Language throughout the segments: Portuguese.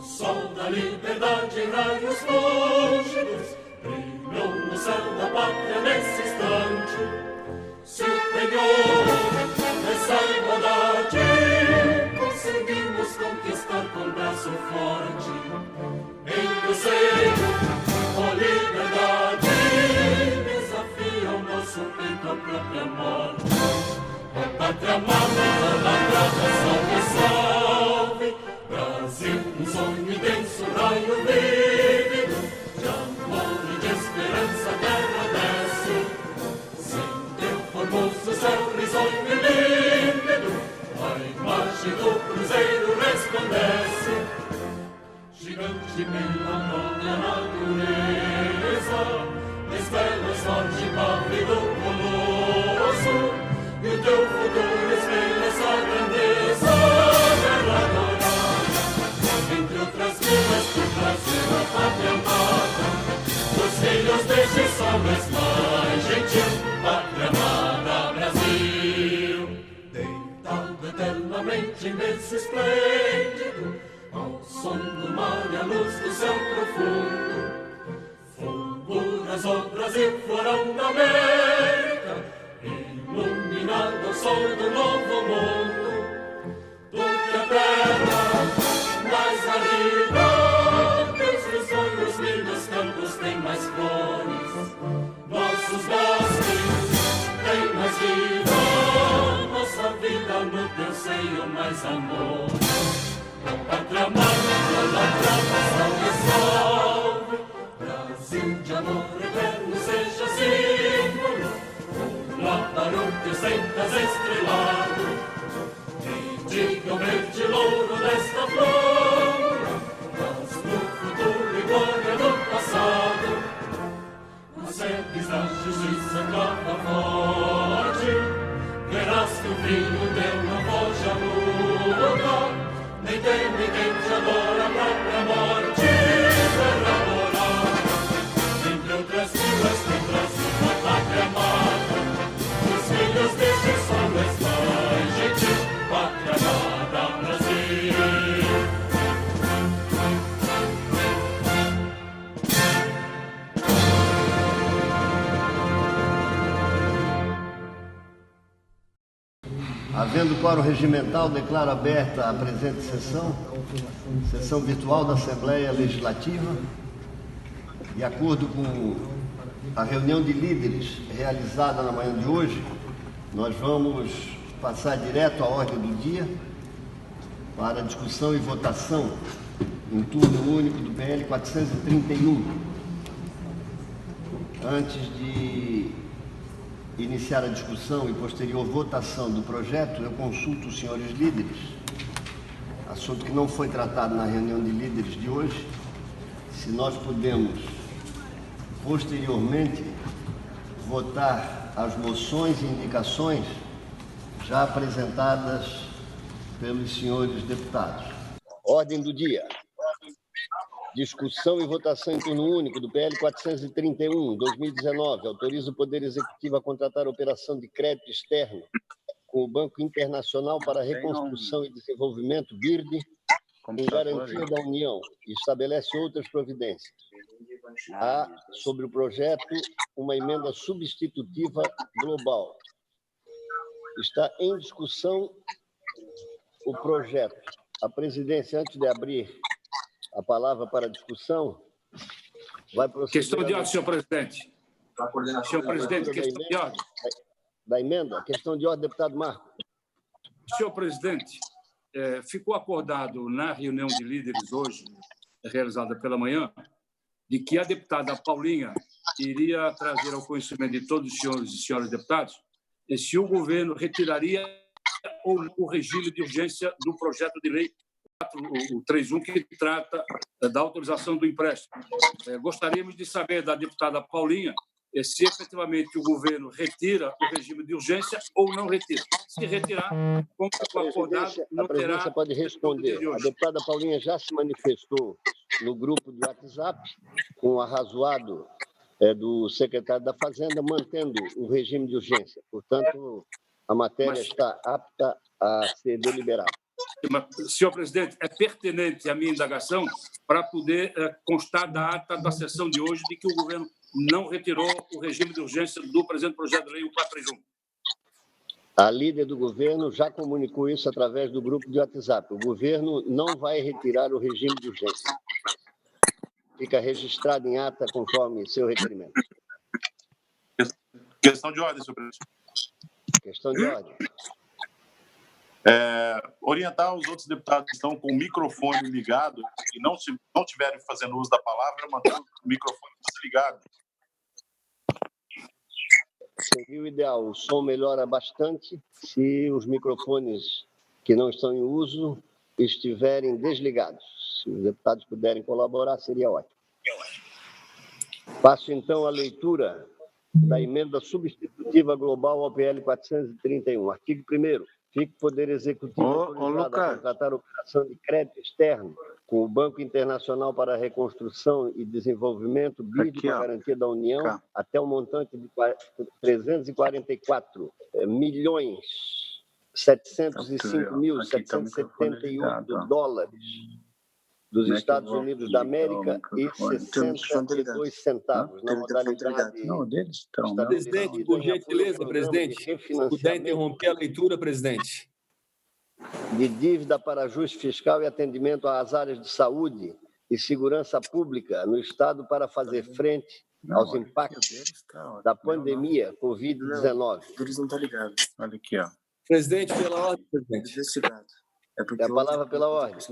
sol da liberdade em raios lúcidos brilhou no céu da pátria nesse instante. Superior dessa igualdade, conseguimos conquistar com braço forte. Em teu seio, ó liberdade, desafia o nosso peito a própria morte. Ó pátria amada, idolatrada, salve, salve, Brasil, um sonho intenso, raio vívido, de amor e de esperança a terra desce. Sem teu formoso céu risonho e límpido, a imagem do cruzeiro resplandece. Gigante pela própria natureza, estrelas forte pálido colosso, e o teu futuro espelha essa grandeza. Terra dourada, entre outras vidas do Brasil, a pátria amada, dos filhos deste sol mais gentil, pátria amada Brasil. Deitado eternamente em berço esplêndido, ao som do mar e à luz do céu profundo, fulguras o Brasil, florão da América, iluminado ao sol do novo mundo. Do que a terra mais árida, teus risonhos lindos campos têm mais flores, nossos bosques têm mais vida, nossa vida no teu seio mais amor. Ó pátria amada, idolatrada, salve, salve, Brasil de amor eterno seja símbolo, lá para o teu sentas estrelado, e diga o verde louro desta flor, mas no futuro e glória do passado, as sedes da justiça clama forte, verás que o filho teu não foge à luta, nem teme quem te adora a própria morte. Terra dourada, entre outras vilas do Brasil, a pátria amada, os filhos deste sol mais gentil, pátria amada Brasil. Havendo quórum regimental, declaro aberta a presente sessão virtual da Assembleia Legislativa. De acordo com a reunião de líderes realizada na manhã de hoje, nós vamos passar direto à ordem do dia para discussão e votação em turno único do PL 431. Antes de iniciar a discussão e posterior votação do projeto, eu consulto os senhores líderes, assunto que não foi tratado na reunião de líderes de hoje, se nós podemos posteriormente votar as moções e indicações já apresentadas pelos senhores deputados. Ordem do dia. Discussão e votação em turno único do PL 431, 2019, autoriza o Poder Executivo a contratar a operação de crédito externo com o Banco Internacional para a Reconstrução e Desenvolvimento, BIRD, em garantia da União, e estabelece outras providências. Há, sobre o projeto, uma emenda substitutiva global. Está em discussão o projeto. A presidência, antes de abrir a palavra para a discussão, vai proceder... Questão de ordem, senhor presidente. Senhor presidente, questão de ordem. Da emenda? Questão de ordem, deputado Marco. Senhor presidente, ficou acordado na reunião de líderes hoje, realizada pela manhã, de que a deputada Paulinha iria trazer ao conhecimento de todos os senhores e senhoras deputados se o governo retiraria o regime de urgência do projeto de lei 431, que trata da autorização do empréstimo. Gostaríamos de saber da deputada Paulinha se efetivamente o governo retira o regime de urgência ou não retira. Se retirar, como ficou acordado, não terá... A presidência pode responder. A deputada Paulinha já se manifestou no grupo de WhatsApp com o arrazoado do secretário da Fazenda, mantendo o regime de urgência. Portanto, a matéria está apta a ser deliberada. Senhor presidente, é pertinente a minha indagação para poder constar da ata da sessão de hoje de que o governo não retirou o regime de urgência do presente projeto de lei 141. A líder do governo já comunicou isso através do grupo de WhatsApp. O governo não vai retirar o regime de urgência. Fica registrado em ata conforme seu requerimento. Questão de ordem, senhor presidente. Questão de ordem. Orientar os outros deputados que estão com o microfone ligado e não estiverem fazendo uso da palavra, manter o microfone desligado. Seria o ideal. O som melhora bastante se os microfones que não estão em uso estiverem desligados. Se os deputados puderem colaborar, seria ótimo. Passo, então, a leitura da emenda substitutiva global ao PL 431. Artigo 1º. Fica o Poder Executivo autorizado a contratar operação de crédito externo com o Banco Internacional para a Reconstrução e Desenvolvimento, BID, com a garantia da União, até o montante de 344.705.778 dólares dos Estados Unidos da América e 62 centavos, na modalidade... Presidente, por gentileza, presidente, puder interromper a leitura, presidente. De dívida para ajuste fiscal e atendimento às áreas de saúde e segurança pública no Estado para fazer frente aos impactos da pandemia Covid-19. Eles não estão ligados. Olha aqui, ó. Presidente, pela ordem, presidente. Desligado. É a palavra pela ordem.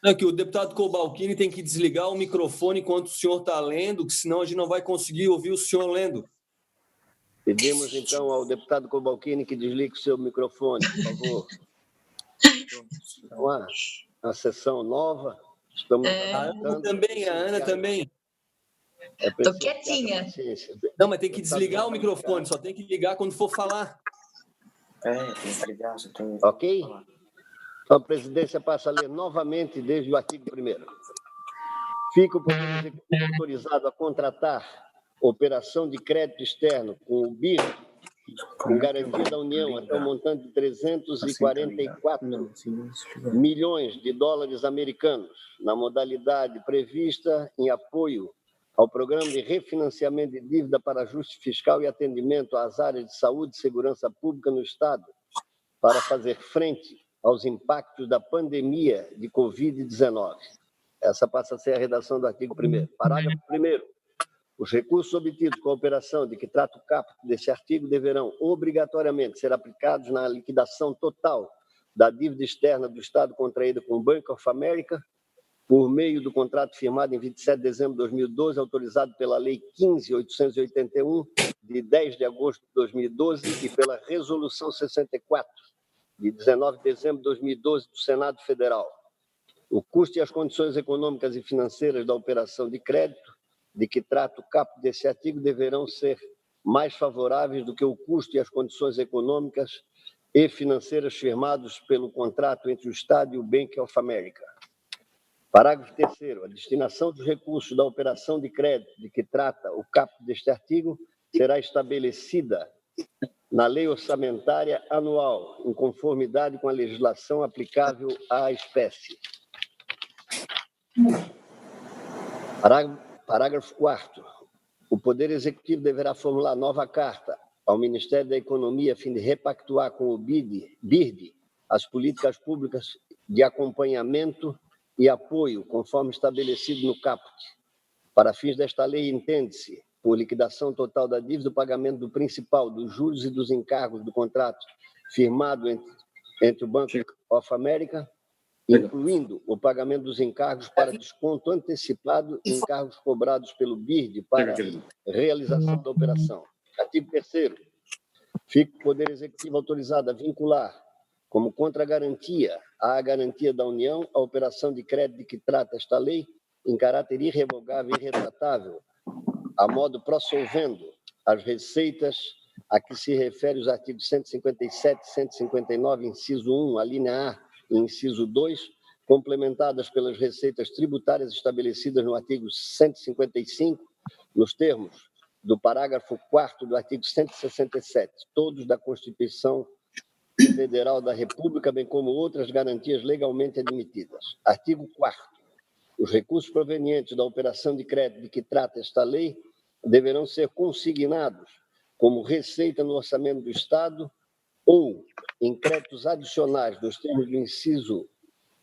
Não, que o deputado Cobalcini tem que desligar o microfone enquanto o senhor está lendo, que senão a gente não vai conseguir ouvir o senhor lendo. Pedimos, então, ao deputado Cobalcini que desligue o seu microfone, por favor. Uma sessão nova. Estamos A Ana também. Estou quietinha. Não, mas tem que desligar o microfone, só tem que ligar quando for falar. Tem que ligar. Ok? Então, a presidência passa a ler novamente desde o artigo 1º. Fica o Poder Executivo autorizado a contratar operação de crédito externo com o BID, com garantia da União, até o montante de 344 milhões de dólares americanos, na modalidade prevista em apoio ao Programa de Refinanciamento de Dívida para Ajuste Fiscal e Atendimento às áreas de saúde e segurança pública no Estado, para fazer frente aos impactos da pandemia de Covid-19. Essa passa a ser a redação do artigo 1º. Parágrafo 1º. Os recursos obtidos com a operação de que trata o caput deste artigo deverão obrigatoriamente ser aplicados na liquidação total da dívida externa do Estado contraída com o Bank of America, por meio do contrato firmado em 27 de dezembro de 2012, autorizado pela Lei 15.881, de 10 de agosto de 2012, e pela Resolução 64, de 19 de dezembro de 2012, do Senado Federal. O custo e as condições econômicas e financeiras da operação de crédito de que trata o caput desse artigo deverão ser mais favoráveis do que o custo e as condições econômicas e financeiras firmados pelo contrato entre o Estado e o Bank of America. Parágrafo 3º. A destinação dos recursos da operação de crédito de que trata o caput deste artigo será estabelecida na lei orçamentária anual, em conformidade com a legislação aplicável à espécie. Parágrafo 4º. O Poder Executivo deverá formular nova carta ao Ministério da Economia a fim de repactuar com o BIRD as políticas públicas de acompanhamento e apoio, conforme estabelecido no caput. Para fins desta lei, entende-se por liquidação total da dívida o pagamento do principal, dos juros e dos encargos do contrato firmado entre o Bank of America, incluindo o pagamento dos encargos para desconto antecipado e encargos cobrados pelo BIRD para realização da operação. Artigo 3º. Fica o Poder Executivo autorizado a vincular, como contragarantia à garantia da União, a operação de crédito de que trata esta lei, em caráter irrevogável e irretratável, a modo prossolvendo as receitas a que se refere os artigos 157 e 159, inciso 1, a linha A, e inciso 2, complementadas pelas receitas tributárias estabelecidas no artigo 155, nos termos do parágrafo 4º do artigo 167, todos da Constituição Federal da República, bem como outras garantias legalmente admitidas. Artigo 4º. Os recursos provenientes da operação de crédito de que trata esta lei deverão ser consignados como receita no orçamento do Estado ou em créditos adicionais nos termos do inciso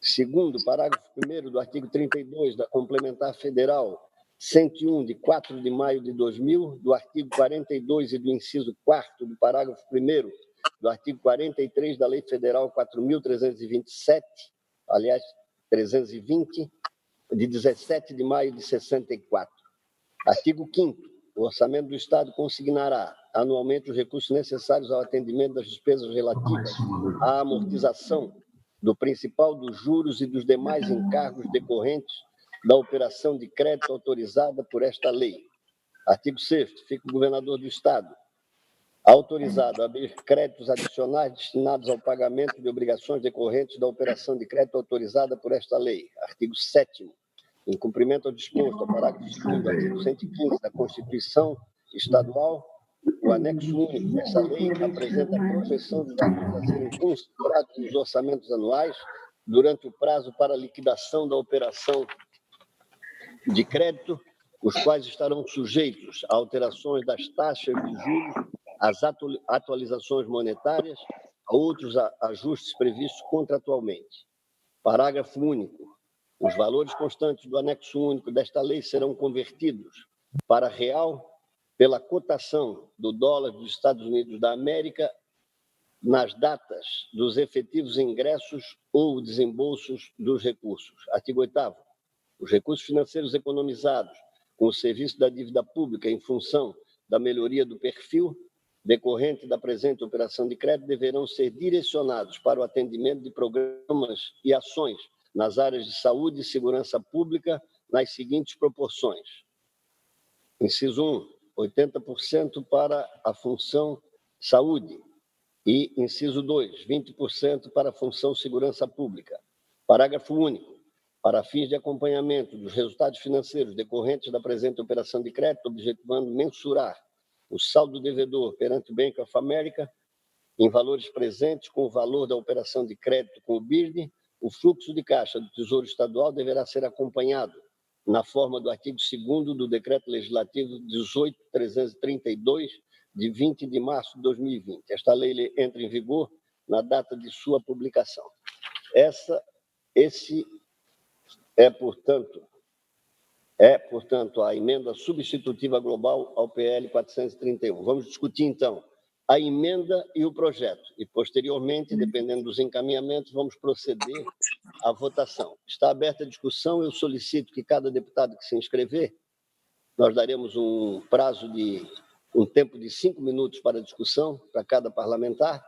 2º, parágrafo 1º do artigo 32 da Complementar Federal 101, de 4 de maio de 2000, do artigo 42 e do inciso 4º do parágrafo 1º do artigo 43 da Lei Federal 4.327, aliás, 320, de 17 de maio de 64. Artigo 5º. O orçamento do Estado consignará anualmente os recursos necessários ao atendimento das despesas relativas à amortização do principal, dos juros e dos demais encargos decorrentes da operação de crédito autorizada por esta lei. Artigo 6º. Fica o governador do Estado autorizado a abrir créditos adicionais destinados ao pagamento de obrigações decorrentes da operação de crédito autorizada por esta lei. Artigo 7º. Em cumprimento ao disposto ao parágrafo 2º do artigo 115 da Constituição Estadual, o anexo único dessa lei apresenta a projeção dos valores a serem considerados nos orçamentos anuais durante o prazo para liquidação da operação de crédito, os quais estarão sujeitos a alterações das taxas de juros, às atualizações monetárias, a outros ajustes previstos contratualmente. Parágrafo único. Os valores constantes do anexo único desta lei serão convertidos para real pela cotação do dólar dos Estados Unidos da América nas datas dos efetivos ingressos ou desembolsos dos recursos. Artigo 8º. Os recursos financeiros economizados com o serviço da dívida pública em função da melhoria do perfil decorrente da presente operação de crédito deverão ser direcionados para o atendimento de programas e ações nas áreas de saúde e segurança pública nas seguintes proporções. Inciso 1, 80% para a função saúde e, inciso 2, 20% para a função segurança pública. Parágrafo único. Para fins de acompanhamento dos resultados financeiros decorrentes da presente operação de crédito, objetivando mensurar o saldo devedor perante o Bank of America em valores presentes com o valor da operação de crédito com o BIRD, o fluxo de caixa do Tesouro Estadual deverá ser acompanhado na forma do artigo 2º do Decreto Legislativo 18.332, de 20 de março de 2020. Esta lei entra em vigor na data de sua publicação. Esse é, portanto, a emenda substitutiva global ao PL 431. Vamos discutir, então, a emenda e o projeto. E, posteriormente, dependendo dos encaminhamentos, vamos proceder à votação. Está aberta a discussão. Eu solicito que cada deputado que se inscrever, nós daremos um tempo de 5 minutos para discussão, para cada parlamentar,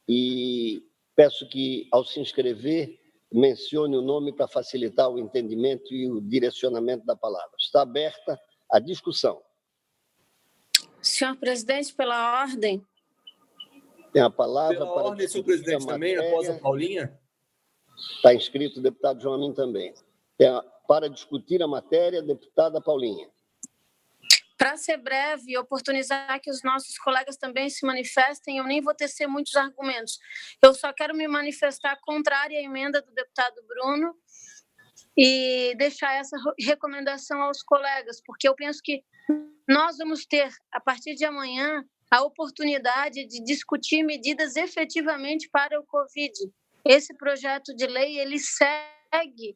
e peço que, ao se inscrever, mencione o nome para facilitar o entendimento e o direcionamento da palavra. Está aberta a discussão. Senhor presidente, pela ordem. Tem a palavra Pela para ordem, senhor presidente, também, após a Paulinha. Está inscrito o deputado João Amin também. Para discutir a matéria, deputada Paulinha. Para ser breve e oportunizar que os nossos colegas também se manifestem, eu nem vou tecer muitos argumentos. Eu só quero me manifestar contrária à emenda do deputado Bruno e deixar essa recomendação aos colegas, porque eu penso que nós vamos ter, a partir de amanhã, a oportunidade de discutir medidas efetivamente para o Covid. Esse projeto de lei, ele segue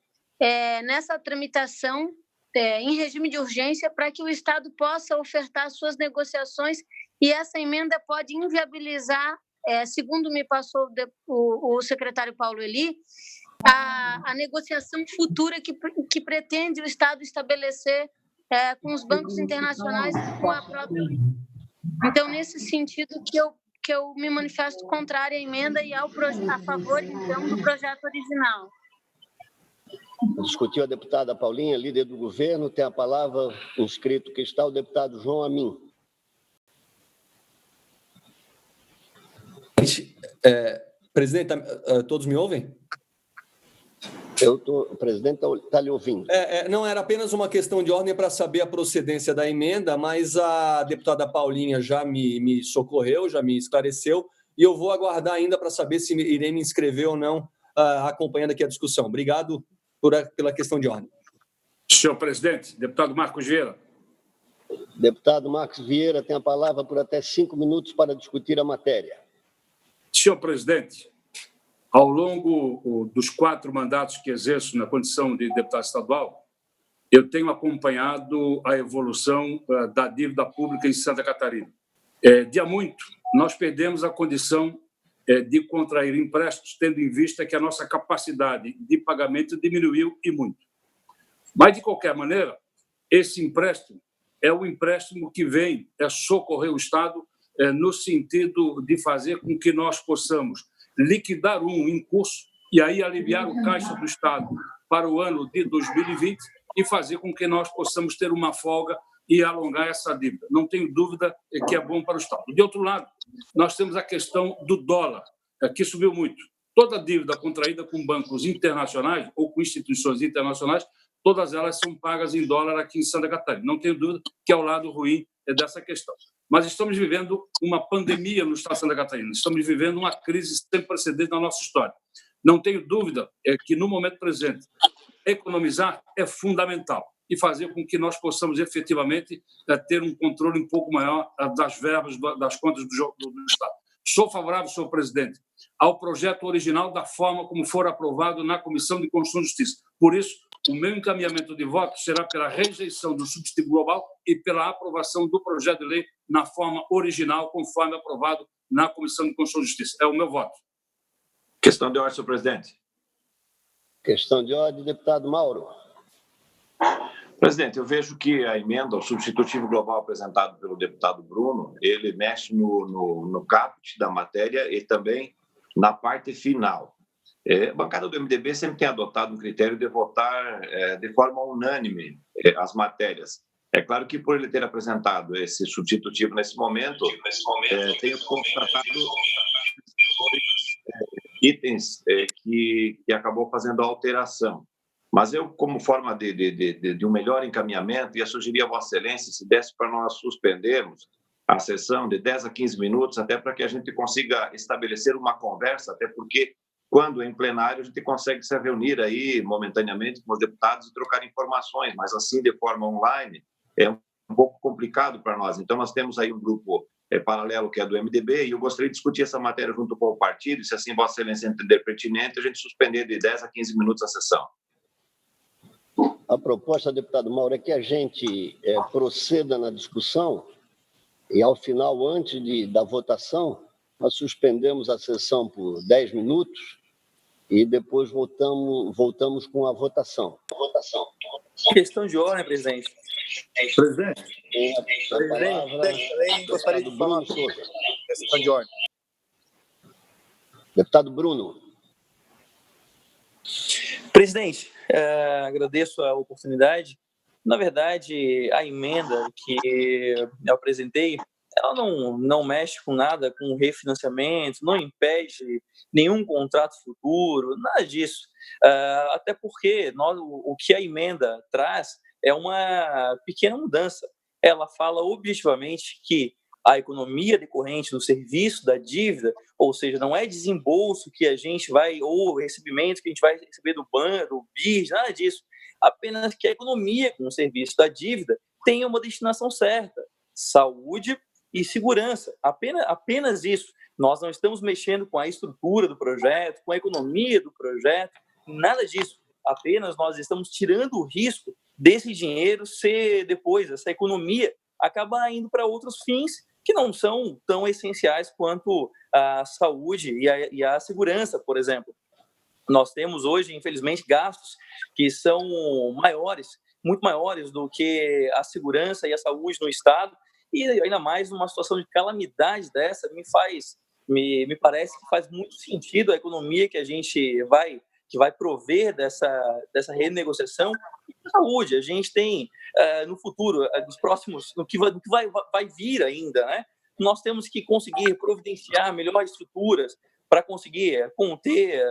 nessa tramitação em regime de urgência para que o Estado possa ofertar suas negociações e essa emenda pode inviabilizar, segundo me passou o secretário Paulo Eli, a negociação futura que pretende o Estado estabelecer com os bancos internacionais e com a própria... Então, nesse sentido que eu me manifesto contrária à emenda e a favor, então, do projeto original. Discutiu a deputada Paulinha, líder do governo. Tem a palavra inscrito que está o deputado João Amin. Presidente, todos me ouvem? O presidente está lhe ouvindo. Não, era apenas uma questão de ordem para saber a procedência da emenda, mas a deputada Paulinha já me socorreu, já me esclareceu, e eu vou aguardar ainda para saber se irei me inscrever ou não, acompanhando aqui a discussão. Obrigado pela questão de ordem. Senhor presidente, deputado Marcos Vieira. Deputado Marcos Vieira tem a palavra por até 5 minutos para discutir a matéria. Senhor presidente, ao longo dos 4 mandatos que exerço na condição de deputado estadual, eu tenho acompanhado a evolução da dívida pública em Santa Catarina. De há muito, nós perdemos a condição de contrair empréstimos, tendo em vista que a nossa capacidade de pagamento diminuiu e muito. Mas, de qualquer maneira, esse empréstimo é o empréstimo que vem socorrer o Estado no sentido de fazer com que nós possamos liquidar em curso e aí aliviar o caixa do Estado para o ano de 2020 e fazer com que nós possamos ter uma folga e alongar essa dívida. Não tenho dúvida que é bom para o Estado. De outro lado, nós temos a questão do dólar, que subiu muito. Toda dívida contraída com bancos internacionais ou com instituições internacionais, todas elas são pagas em dólar aqui em Santa Catarina. Não tenho dúvida que é o lado ruim dessa questão. Mas estamos vivendo uma pandemia no estado de Santa Catarina. Estamos vivendo uma crise sem precedentes na nossa história. Não tenho dúvida que, no momento presente, economizar é fundamental e fazer com que nós possamos efetivamente ter um controle um pouco maior das verbas das contas do Estado. Sou favorável, senhor presidente, ao projeto original da forma como for aprovado na Comissão de Constituição e Justiça. Por isso, o meu encaminhamento de voto será pela rejeição do substitutivo global e pela aprovação do projeto de lei na forma original, conforme aprovado na Comissão de Constituição e Justiça. É o meu voto. Questão de ordem, senhor presidente. Questão de ordem, deputado Mauro. Presidente, eu vejo que a emenda, o substitutivo global apresentado pelo deputado Bruno, ele mexe no caput da matéria e também na parte final. A bancada do MDB sempre tem adotado um critério de votar de forma unânime as matérias. É claro que, por ele ter apresentado esse substitutivo nesse momento, tenho constatado itens que acabou fazendo a alteração. Mas eu, como forma de um melhor encaminhamento, ia sugerir a Vossa Excelência, se desse para nós suspendermos a sessão de 10 a 15 minutos, até para que a gente consiga estabelecer uma conversa, até porque, quando em plenário, a gente consegue se reunir aí momentaneamente com os deputados e trocar informações, mas assim, de forma online, é um pouco complicado para nós. Então, nós temos aí um grupo paralelo, que é do MDB, e eu gostaria de discutir essa matéria junto com o partido, e se assim Vossa Excelência entender pertinente, a gente suspender de 10 a 15 minutos a sessão. A proposta, deputado Mauro, é que a gente proceda na discussão e, ao final, antes da votação, nós suspendemos a sessão por 10 minutos e depois voltamos com a votação. Questão de ordem, presidente. Presidente. Gostaria de falar. Questão de ordem. Deputado Bruno. Presidente, agradeço a oportunidade. Na verdade, a emenda que eu apresentei, ela não mexe com nada, com refinanciamento, não impede nenhum contrato futuro, nada disso. Até porque o que a emenda traz é uma pequena mudança. Ela fala objetivamente que a economia decorrente do serviço da dívida, ou seja, não é desembolso que a gente vai, ou recebimento que a gente vai receber do banco, do BIS, nada disso. Apenas que a economia com o serviço da dívida tenha uma destinação certa, saúde e segurança. Apenas isso. Nós não estamos mexendo com a estrutura do projeto, com a economia do projeto, nada disso. Apenas nós estamos tirando o risco desse dinheiro ser depois, essa economia, acabar indo para outros fins que não são tão essenciais quanto a saúde e a segurança, por exemplo. Nós temos hoje, infelizmente, gastos que são maiores, muito maiores do que a segurança e a saúde no Estado, e ainda mais numa situação de calamidade dessa, me parece que faz muito sentido a economia que a gente vai prover dessa renegociação e a saúde. A gente tem, no futuro, nos próximos, no que vai vir ainda, né? Nós temos que conseguir providenciar melhores estruturas para conseguir conter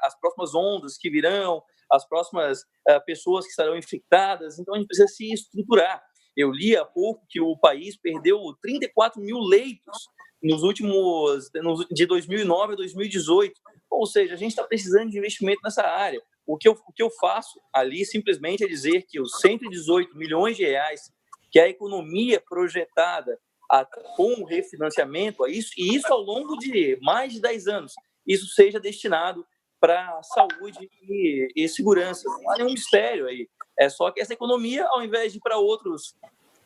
as próximas ondas que virão, as próximas pessoas que estarão infectadas. Então, a gente precisa se estruturar. Eu li há pouco que o país perdeu 34 mil leitos de 2009 a 2018. Ou seja, a gente está precisando de investimento nessa área. O que eu faço ali simplesmente é dizer que os 118 milhões de reais que a economia projetada com o refinanciamento, e isso ao longo de mais de 10 anos, isso seja destinado para saúde e segurança. Não há nenhum mistério aí. É só que essa economia, ao invés de ir para outros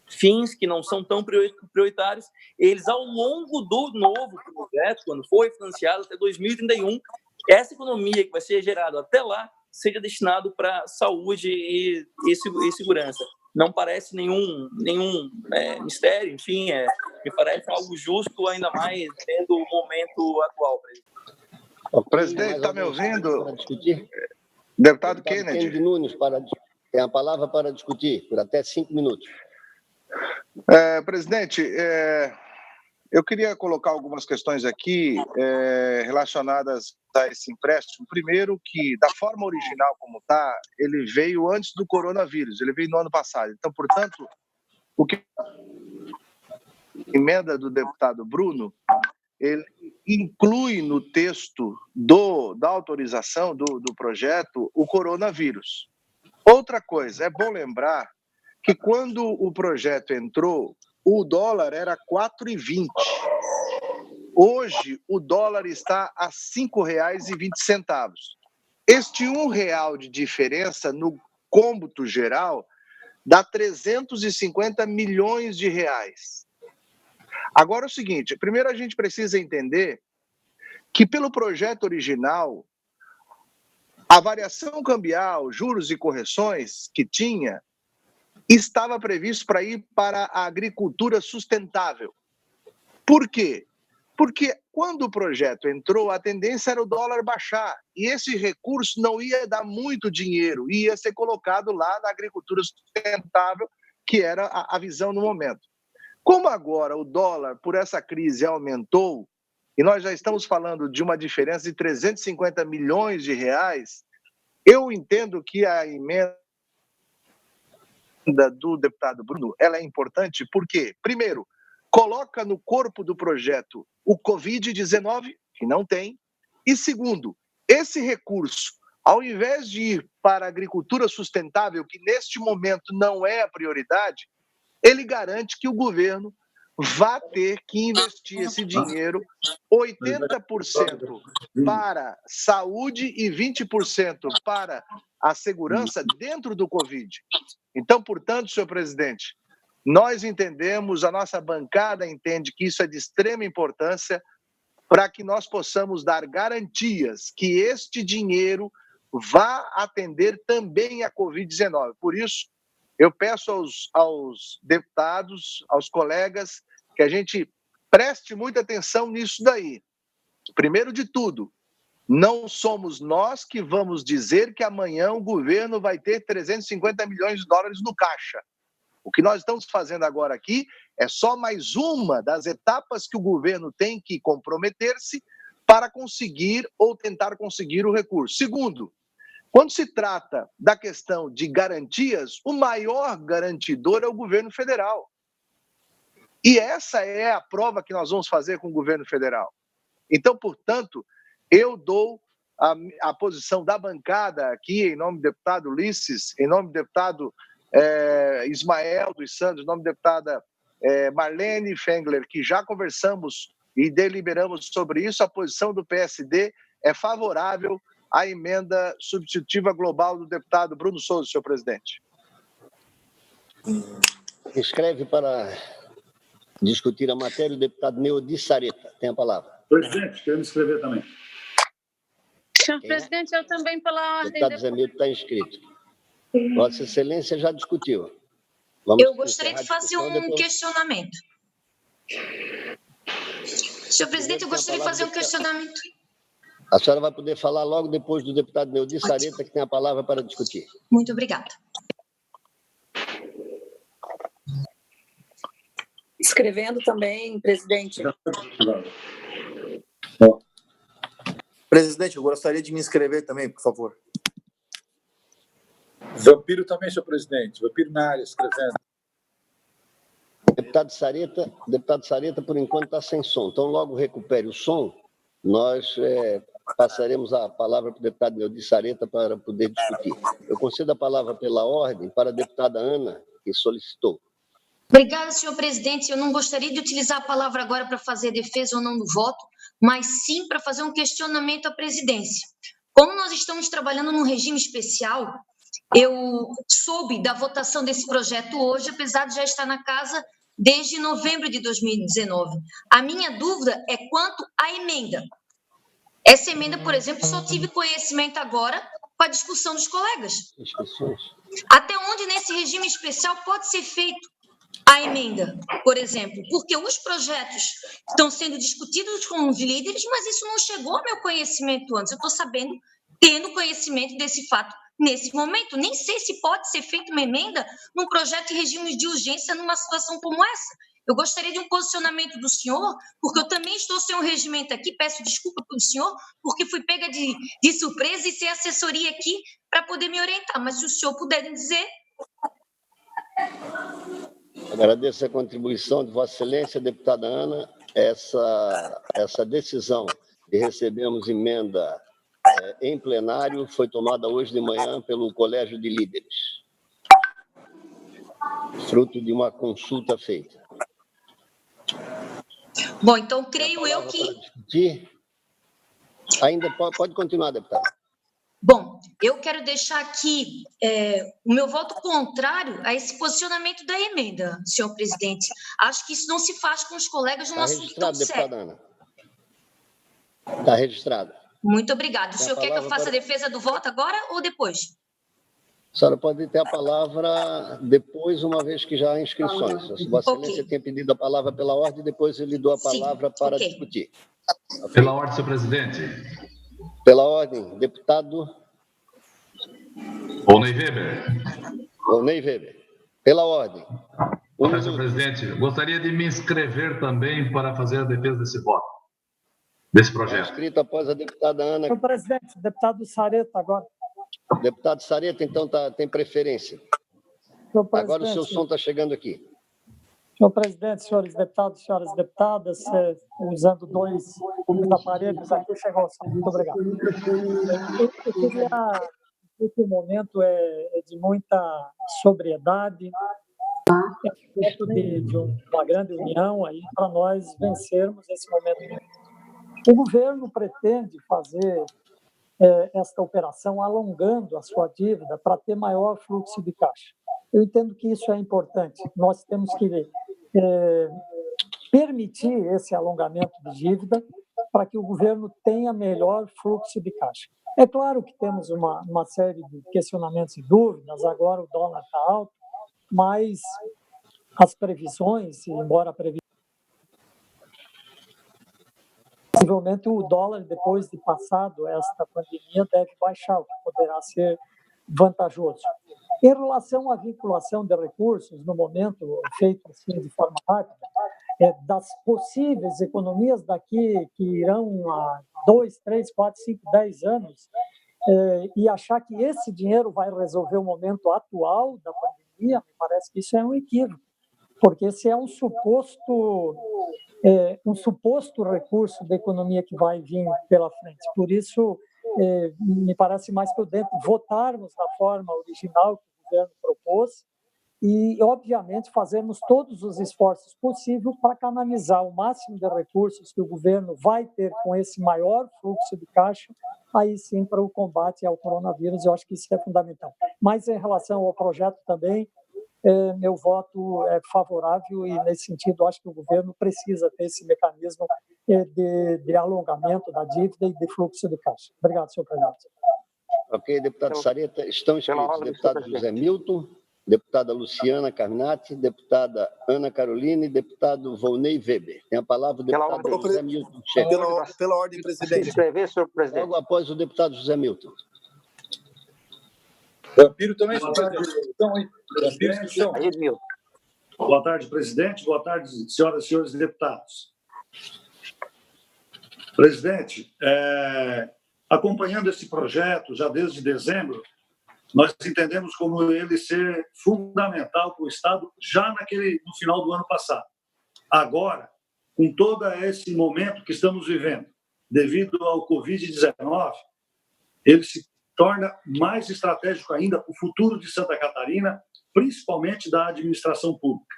fins que não são tão prioritários, eles, ao longo do novo projeto, quando for financiado até 2031, essa economia que vai ser gerada até lá seja destinado para saúde e segurança. Não parece nenhum mistério, enfim, me parece algo justo, ainda mais tendo o momento atual. Presidente, está me ouvindo? Para discutir? Deputado Kennedy Nunes tem a palavra para discutir por até 5 minutos. Presidente, eu queria colocar algumas questões aqui relacionadas a esse empréstimo. Primeiro, que da forma original como está, ele veio antes do coronavírus, ele veio no ano passado. Então, portanto, o que a emenda do deputado Bruno, ele inclui no texto da autorização do projeto o coronavírus. Outra coisa, é bom lembrar que quando o projeto entrou, o dólar era 4,20. Hoje, o dólar está a R$ 5,20. Este R$1 de diferença no cômputo geral dá 350 milhões de reais. Agora é o seguinte, primeiro a gente precisa entender que pelo projeto original, a variação cambial, juros e correções que tinha, estava previsto para ir para a agricultura sustentável. Por quê? Porque quando o projeto entrou, a tendência era o dólar baixar, e esse recurso não ia dar muito dinheiro, ia ser colocado lá na agricultura sustentável, que era a visão no momento. Como agora o dólar, por essa crise, aumentou, e nós já estamos falando de uma diferença de 350 milhões de reais, eu entendo que a emenda do deputado Bruno, ela é importante porque, primeiro, coloca no corpo do projeto o Covid-19, que não tem, e segundo, esse recurso, ao invés de ir para a agricultura sustentável, que neste momento não é a prioridade, ele garante que o governo vai ter que investir esse dinheiro, 80% para saúde e 20% para a segurança dentro do Covid. Então, portanto, senhor presidente, nós entendemos, a nossa bancada entende que isso é de extrema importância para que nós possamos dar garantias que este dinheiro vá atender também a Covid-19. Por isso, eu peço aos deputados, aos colegas, que a gente preste muita atenção nisso daí. Primeiro de tudo, não somos nós que vamos dizer que amanhã o governo vai ter 350 milhões de dólares no caixa. O que nós estamos fazendo agora aqui é só mais uma das etapas que o governo tem que comprometer-se para conseguir ou tentar conseguir o recurso. Segundo, quando se trata da questão de garantias, o maior garantidor é o governo federal. E essa é a prova que nós vamos fazer com o governo federal. Então, portanto, eu dou a posição da bancada aqui, em nome do deputado Ulisses, em nome do deputado Ismael dos Santos, em nome da deputada Marlene Fengler, que já conversamos e deliberamos sobre isso, a posição do PSD é favorável à emenda substitutiva global do deputado Bruno Souza, senhor presidente. Escreve para discutir a matéria o deputado Neudi Sareta. Tem a palavra. Presidente, quero me inscrever também. Senhor presidente, eu também, pela ordem... O deputado Zé Milton está inscrito. Vossa Excelência já discutiu. Eu gostaria de fazer um questionamento. Senhor presidente, eu gostaria de fazer um questionamento. A senhora vai poder falar logo depois do deputado Neudi Sareta, que tem a palavra para discutir. Muito obrigada. Escrevendo também, presidente. Presidente, eu gostaria de me inscrever também, por favor. Vampiro também, senhor presidente. Vampiro na área, escrevendo. Deputado Sareta, por enquanto está sem som. Então, logo recupere o som, nós passaremos a palavra para o deputado Neudi Sareta para poder discutir. Eu concedo a palavra pela ordem para a deputada Ana, que solicitou. Obrigada, senhor presidente. Eu não gostaria de utilizar a palavra agora para fazer defesa ou não do voto, mas sim para fazer um questionamento à presidência. Como nós estamos trabalhando num regime especial, eu soube da votação desse projeto hoje, apesar de já estar na casa desde novembro de 2019. A minha dúvida é quanto à emenda. Essa emenda, por exemplo, só tive conhecimento agora com a discussão dos colegas. Até onde nesse regime especial pode ser feito a emenda, por exemplo? Porque os projetos estão sendo discutidos com os líderes, mas isso não chegou ao meu conhecimento antes. Eu estou sabendo, tendo conhecimento desse fato nesse momento. Nem sei se pode ser feita uma emenda num projeto em regime de urgência numa situação como essa. Eu gostaria de um posicionamento do senhor, porque eu também estou sem um regimento aqui, peço desculpa para o senhor, porque fui pega de surpresa e sem assessoria aqui para poder me orientar. Mas se o senhor puder dizer... Agradeço a contribuição de Vossa Excelência, deputada Ana. Essa decisão de recebermos emenda em plenário foi tomada hoje de manhã pelo Colégio de Líderes, fruto de uma consulta feita. Bom, então creio eu que... Ainda pode continuar, deputada. Bom, eu quero deixar aqui o meu voto contrário a esse posicionamento da emenda, senhor presidente. Acho que isso não se faz com os colegas num assunto tão sério. Ana. Está registrado. Muito obrigado. O senhor quer que eu faça a defesa do voto agora ou depois? A senhora pode ter a palavra depois, uma vez que já há inscrições. Vossa Excelência tinha pedido a palavra pela ordem, depois eu lhe dou a palavra para discutir. Okay. Pela ordem, senhor presidente. Pela ordem, deputado... Volney Weber. Volney Weber. Pela ordem. Senhor presidente, gostaria de me inscrever também para fazer a defesa desse voto, desse projeto. Inscrito após a deputada Ana. Senhor presidente, deputado Sareta agora. Deputado Sareta, então, tem preferência. Agora o seu som está chegando aqui. Senhor presidente, senhores deputados, senhoras deputadas, usando dois aparelhos aqui, chegou o som. Muito obrigado. Eu queria dizer que o momento é de muita sobriedade, de uma grande união aí para nós vencermos esse momento. O governo pretende fazer esta operação alongando a sua dívida para ter maior fluxo de caixa. Eu entendo que isso é importante. Nós temos que permitir esse alongamento de dívida para que o governo tenha melhor fluxo de caixa. É claro que temos uma série de questionamentos e dúvidas, agora o dólar está alto, mas as previsões, embora a previsão... Possivelmente o dólar, depois de passado esta pandemia, deve baixar, o que poderá ser vantajoso. Em relação à vinculação de recursos, no momento feito assim de forma rápida, das possíveis economias daqui que irão a 2, 3, 4, 5, 10 anos, e achar que esse dinheiro vai resolver o momento atual da pandemia, me parece que isso é um equívoco, porque esse é um suposto recurso da economia que vai vir pela frente. Por isso, me parece mais prudente votarmos na forma original que o governo propôs e, obviamente, fazermos todos os esforços possíveis para canalizar o máximo de recursos que o governo vai ter com esse maior fluxo de caixa, aí sim para o combate ao coronavírus. Eu acho que isso é fundamental. Mas, em relação ao projeto também, meu voto é favorável e, nesse sentido, acho que o governo precisa ter esse mecanismo de alongamento da dívida e de fluxo de caixa. Obrigado, senhor presidente. Ok, deputado Sareta. Estão inscritos deputado José Milton, deputada Luciana Carminati, deputada Ana Carolina e deputado Volney Weber. Tem a palavra o deputado José Milton. Pela ordem, presidente. Se inscrever, senhor presidente. Logo após o deputado José Milton. Vampiro também. Boa tarde, presidente. Boa tarde, senhoras e senhores deputados. Presidente, acompanhando esse projeto já desde dezembro, nós entendemos como ele ser fundamental para o Estado já no final do ano passado. Agora, com todo esse momento que estamos vivendo, devido ao Covid-19, ele se torna mais estratégico ainda para o futuro de Santa Catarina, principalmente da administração pública.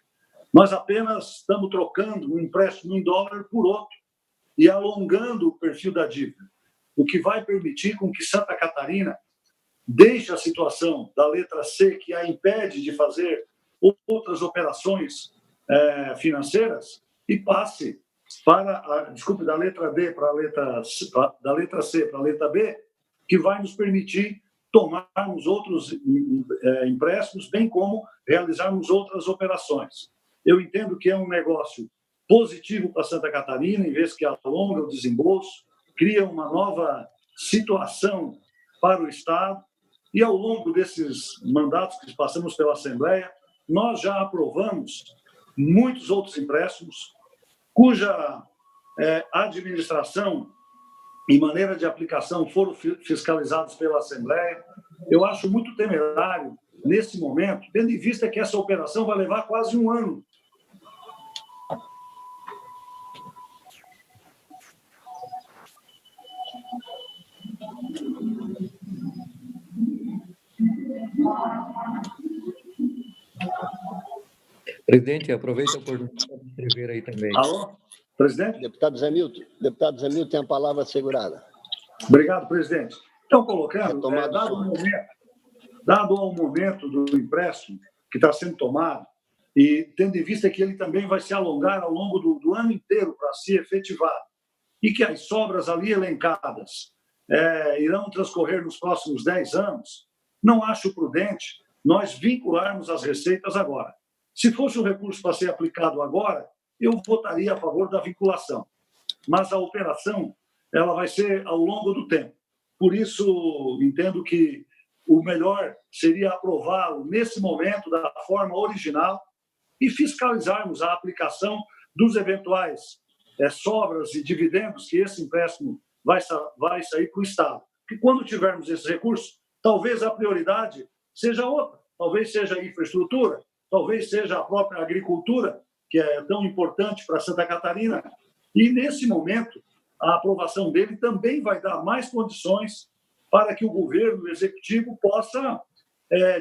Nós apenas estamos trocando um empréstimo em dólar por outro e alongando o perfil da dívida, o que vai permitir com que Santa Catarina deixe a situação da letra C, que a impede de fazer outras operações financeiras, e passe da letra D para a letra C, da letra C para a letra B, que vai nos permitir tomarmos outros empréstimos, bem como realizarmos outras operações. Eu entendo que é um negócio positivo para Santa Catarina, em vez que alonga o desembolso, cria uma nova situação para o Estado, e ao longo desses mandatos que passamos pela Assembleia, nós já aprovamos muitos outros empréstimos, cuja administração e maneira de aplicação foram fiscalizados pela Assembleia. Eu acho muito temerário, nesse momento, tendo em vista que essa operação vai levar quase um ano. Presidente, aproveita a oportunidade de escrever aí também. Alô, presidente? Deputado Zé Milton tem a palavra assegurada. Obrigado, presidente. Então, colocando, dado ao momento do empréstimo que está sendo tomado, e tendo em vista que ele também vai se alongar ao longo do ano inteiro para se efetivar, e que as sobras ali elencadas irão transcorrer nos próximos 10 anos, não acho prudente nós vincularmos as receitas agora. Se fosse um recurso para ser aplicado agora, eu votaria a favor da vinculação. Mas a operação ela vai ser ao longo do tempo. Por isso, entendo que o melhor seria aprová-lo nesse momento da forma original e fiscalizarmos a aplicação dos eventuais sobras e dividendos que esse empréstimo vai sair para o Estado. E quando tivermos esses recursos, talvez a prioridade seja outra. Talvez seja a infraestrutura, talvez seja a própria agricultura, que é tão importante para Santa Catarina. E, nesse momento, a aprovação dele também vai dar mais condições para que o governo, o executivo, possa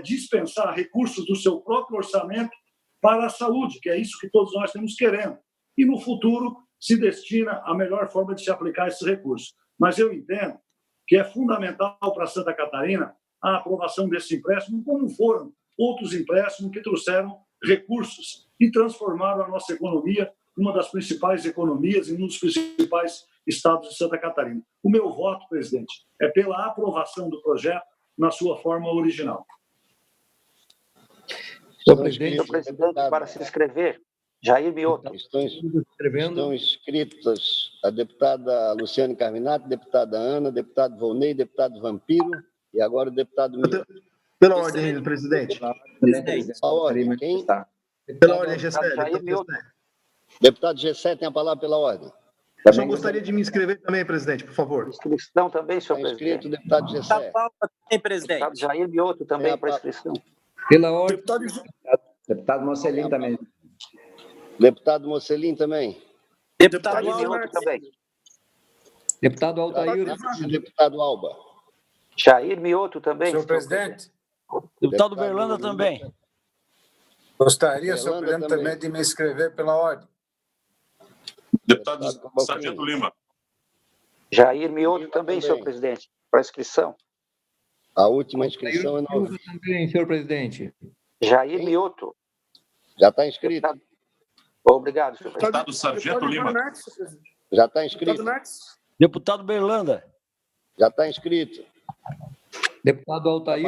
dispensar recursos do seu próprio orçamento para a saúde, que é isso que todos nós estamos querendo. E, no futuro, se destina a melhor forma de se aplicar esses recursos. Mas eu entendo que é fundamental para Santa Catarina a aprovação desse empréstimo, como foram outros empréstimos que trouxeram recursos e transformaram a nossa economia em uma das principais economias e um dos principais estados de Santa Catarina. O meu voto, presidente, é pela aprovação do projeto na sua forma original. Senhor presidente, para se inscrever, Jair Mioto. Estão inscritas a deputada Luciane Carminati, deputada Ana, deputado Volney, deputado Vampiro e agora o deputado Mioto. Pela ordem, presidente. A ordem, quem? Pela ordem, Gessé. Deputado Gessé tem a palavra pela ordem. Eu só gostaria de me inscrever também, presidente, por favor. Inscrição também, senhor presidente. Deputado Gessé. Deputado Jair Mioto também para inscrição. Pela ordem. Deputado Mocelin também. Deputado Mocelin também. Deputado Mioto também. Deputado Altair. Deputado Alba. Jair Mioto também. Senhor presidente. Deputado Berlanda também. Gostaria, senhor presidente, também de me inscrever pela ordem. Deputado Sargento Lima. Jair Mioto também, senhor presidente, para inscrição. A última inscrição é nova. Também, senhor presidente. Jair Mioto. Já está inscrito. Obrigado, senhor presidente. Deputado Sargento Lima. Já está inscrito. Deputado Berlanda. Já está inscrito. Deputado Altair.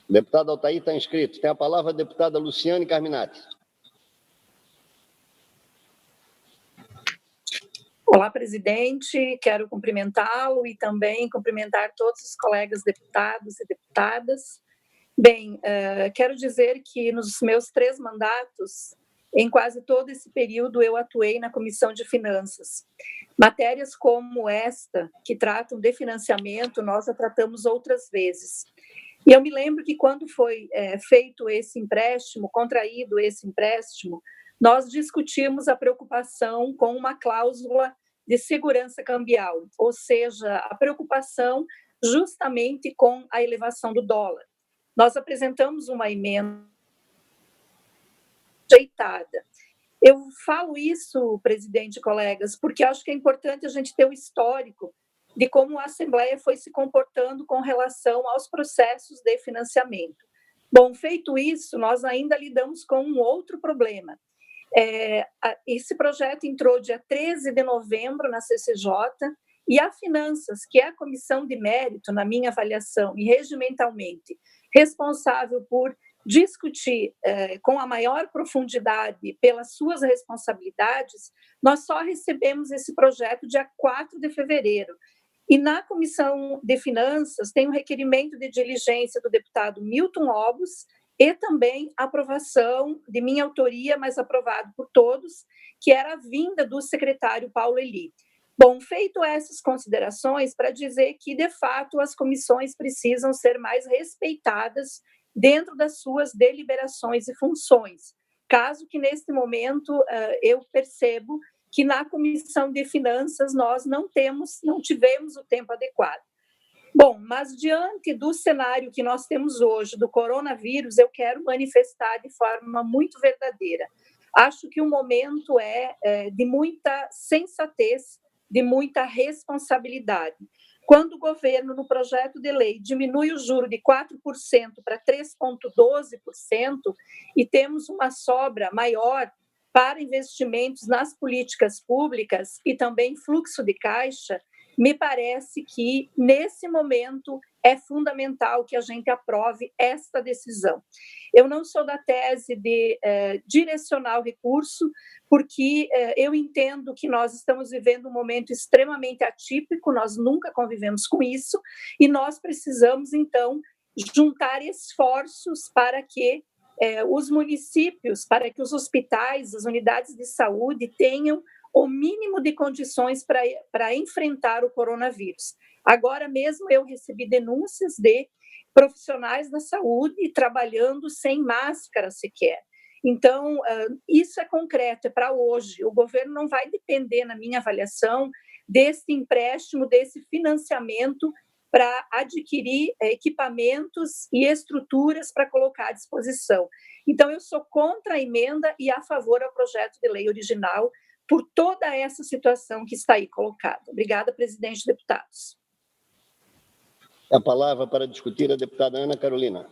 Deputado Altair está inscrito. Tem a palavra a deputada Luciane Carminati. Olá, presidente. Quero cumprimentá-lo e também cumprimentar todos os colegas deputados e deputadas. Bem, quero dizer que nos meus 3 mandatos Em quase todo esse período, eu atuei na Comissão de Finanças. Matérias como esta, que tratam de financiamento, nós já tratamos outras vezes. E eu me lembro que quando foi feito esse empréstimo, contraído esse empréstimo, nós discutimos a preocupação com uma cláusula de segurança cambial, ou seja, a preocupação justamente com a elevação do dólar. Nós apresentamos uma emenda rejeitada. Eu falo isso, presidente e colegas, porque acho que é importante a gente ter o histórico de como a Assembleia foi se comportando com relação aos processos de financiamento. Bom, feito isso, nós ainda lidamos com um outro problema. Esse projeto entrou dia 13 de novembro na CCJ e a Finanças, que é a comissão de mérito, na minha avaliação, e regimentalmente responsável por discutir com a maior profundidade pelas suas responsabilidades, nós só recebemos esse projeto dia 4 de fevereiro. E na Comissão de Finanças tem um requerimento de diligência do deputado Milton Obus e também a aprovação de minha autoria, mas aprovado por todos, que era a vinda do secretário Paulo Eli. Bom, feito essas considerações, para dizer que, de fato, as comissões precisam ser mais respeitadas dentro das suas deliberações e funções. Caso que, neste momento, eu percebo que na Comissão de Finanças nós não tivemos o tempo adequado. Bom, mas diante do cenário que nós temos hoje, do coronavírus, eu quero manifestar de forma muito verdadeira. Acho que o momento é de muita sensatez, de muita responsabilidade. Quando o governo, no projeto de lei, diminui o juro de 4% para 3,12% e temos uma sobra maior para investimentos nas políticas públicas e também fluxo de caixa, me parece que, nesse momento, é fundamental que a gente aprove esta decisão. Eu não sou da tese de direcionar o recurso, porque eu entendo que nós estamos vivendo um momento extremamente atípico, nós nunca convivemos com isso, e nós precisamos, então, juntar esforços para que os municípios, para que os hospitais, as unidades de saúde tenham o mínimo de condições para enfrentar o coronavírus. Agora mesmo eu recebi denúncias de profissionais da saúde trabalhando sem máscara sequer. Então, isso é concreto, é para hoje. O governo não vai depender, na minha avaliação, desse empréstimo, desse financiamento para adquirir equipamentos e estruturas para colocar à disposição. Então, eu sou contra a emenda e a favor ao projeto de lei original por toda essa situação que está aí colocada. Obrigada, presidente e deputados. A palavra para discutir a deputada Ana Carolina.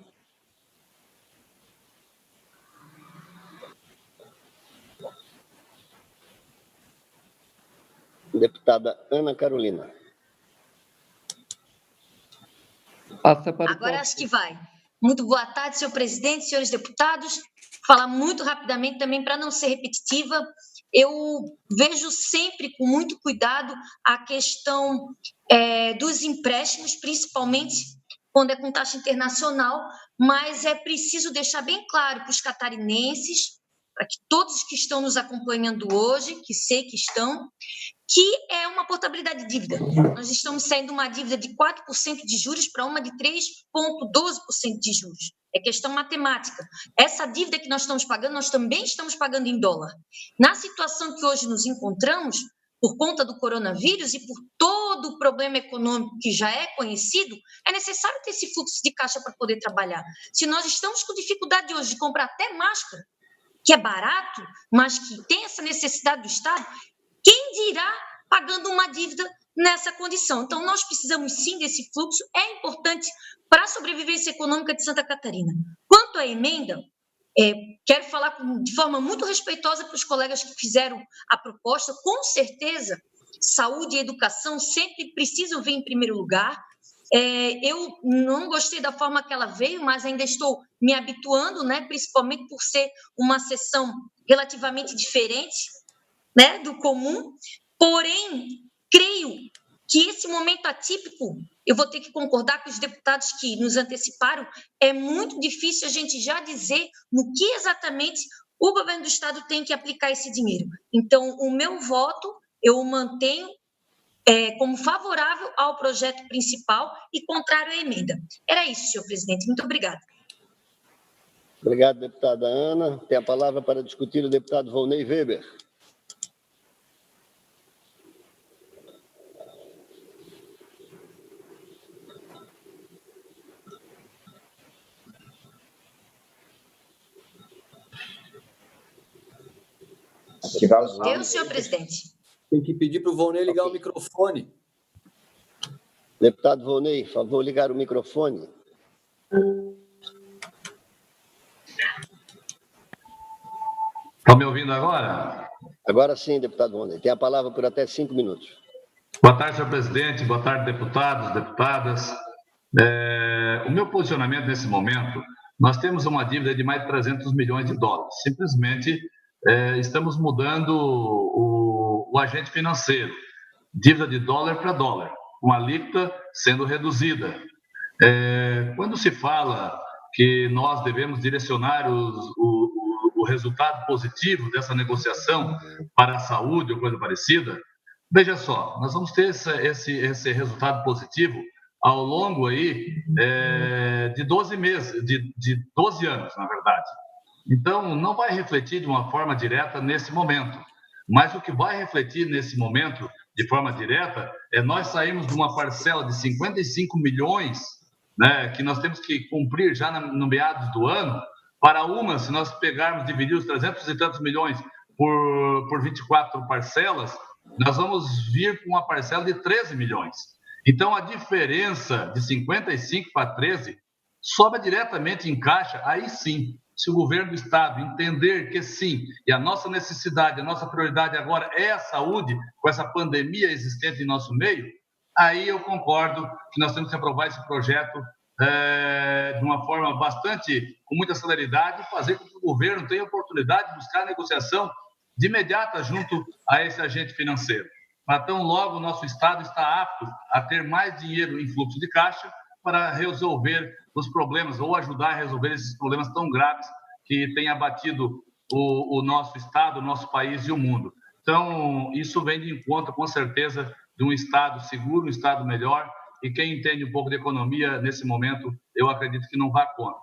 Deputada Ana Carolina. Agora acho que vai. Muito boa tarde, senhor presidente, senhores deputados. Falar muito rapidamente também, para não ser repetitiva. Eu vejo sempre com muito cuidado a questão dos empréstimos, principalmente quando é com taxa internacional, mas é preciso deixar bem claro para os catarinenses, para que todos que estão nos acompanhando hoje, que sei que estão, que é uma portabilidade de dívida. Nós estamos saindo de uma dívida de 4% de juros para uma de 3,12% de juros. É questão matemática. Essa dívida que nós estamos pagando, nós também estamos pagando em dólar. Na situação que hoje nos encontramos, por conta do coronavírus e por todo o problema econômico que já é conhecido, é necessário ter esse fluxo de caixa para poder trabalhar. Se nós estamos com dificuldade hoje de comprar até máscara, que é barato, mas que tem essa necessidade do Estado, quem dirá pagando uma dívida nessa condição? Então, nós precisamos sim desse fluxo, é importante para a sobrevivência econômica de Santa Catarina. Quanto à emenda, quero falar de forma muito respeitosa para os colegas que fizeram a proposta. Com certeza, saúde e educação sempre precisam vir em primeiro lugar. Eu não gostei da forma que ela veio, mas ainda estou me habituando, né, principalmente por ser uma sessão relativamente diferente, né, do comum. Porém, creio que esse momento atípico, eu vou ter que concordar com os deputados que nos anteciparam, é muito difícil a gente já dizer no que exatamente o governo do estado tem que aplicar esse dinheiro. Então, o meu voto, eu o mantenho como favorável ao projeto principal e contrário à emenda. Era isso, senhor presidente. Muito obrigada. Obrigado, deputada Ana. Tem a palavra para discutir o deputado Volney Weber. Deus, senhor presidente. Tem que pedir para o Volney ligar o microfone. Deputado Volney, por favor, ligar o microfone. Estão me ouvindo agora? Agora sim, deputado Volney. Tem a palavra por até 5 minutos. Boa tarde, senhor presidente. Boa tarde, deputados, deputadas. O meu posicionamento nesse momento, nós temos uma dívida de mais de 300 milhões de dólares. Simplesmente estamos mudando o agente financeiro. Dívida de dólar para dólar, com a alíquota sendo reduzida. Quando se fala que nós devemos direcionar o resultado positivo dessa negociação para a saúde ou coisa parecida, veja só, nós vamos ter esse resultado positivo ao longo aí de 12 meses, de 12 anos, na verdade. Então, não vai refletir de uma forma direta nesse momento, mas o que vai refletir nesse momento de forma direta é nós sairmos de uma parcela de 55 milhões, né, que nós temos que cumprir já no meados do ano, para uma, se nós pegarmos, dividir os 300 e tantos milhões por 24 parcelas, nós vamos vir com uma parcela de 13 milhões. Então, a diferença de 55 para 13 sobra diretamente em caixa, aí sim, se o governo do Estado entender que sim, e a nossa necessidade, a nossa prioridade agora é a saúde, com essa pandemia existente em nosso meio, aí eu concordo que nós temos que aprovar esse projeto de uma forma com muita celeridade, e fazer com que o governo tenha a oportunidade de buscar a negociação de imediata junto a esse agente financeiro. Mas tão logo o nosso Estado está apto a ter mais dinheiro em fluxo de caixa para resolver os problemas, ou ajudar a resolver esses problemas tão graves que têm abatido o nosso Estado, o nosso país e o mundo. Então, isso vem de encontro, com certeza, de um Estado seguro, um Estado melhor, e quem entende um pouco de economia nesse momento, eu acredito que não vá contra.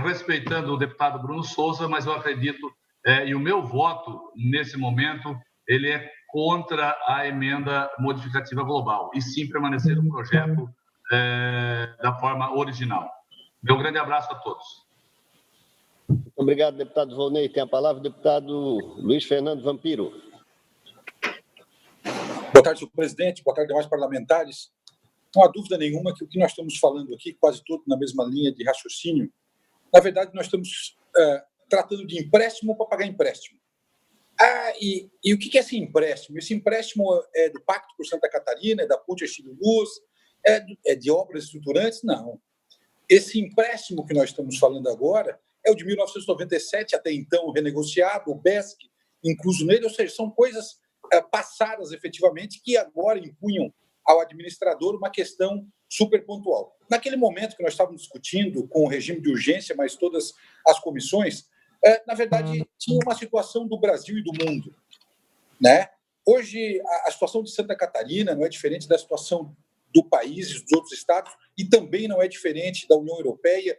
Respeitando o deputado Bruno Souza, mas eu acredito, e o meu voto nesse momento, ele é contra a emenda modificativa global, e sim permanecer no projeto da forma original. Meu grande abraço a todos. Obrigado, deputado Volney. Tem a palavra o deputado Luiz Fernando Vampiro. Boa tarde, senhor presidente. Boa tarde, demais parlamentares. Não há dúvida nenhuma que o que nós estamos falando aqui, quase tudo na mesma linha de raciocínio, na verdade, nós estamos tratando de empréstimo para pagar empréstimo. E o que é esse empréstimo? Esse empréstimo é do Pacto por Santa Catarina, é da Ponte Estilo-Luz, é de obras estruturantes? Não. Esse empréstimo que nós estamos falando agora é o de 1997, até então renegociado, o BESC incluso nele, ou seja, são coisas passadas efetivamente que agora impunham ao administrador uma questão super pontual. Naquele momento que nós estávamos discutindo com o regime de urgência, mas todas as comissões, na verdade, tinha uma situação do Brasil e do mundo, né? Hoje, a situação de Santa Catarina não é diferente da situação do país e dos outros estados, e também não é diferente da União Europeia,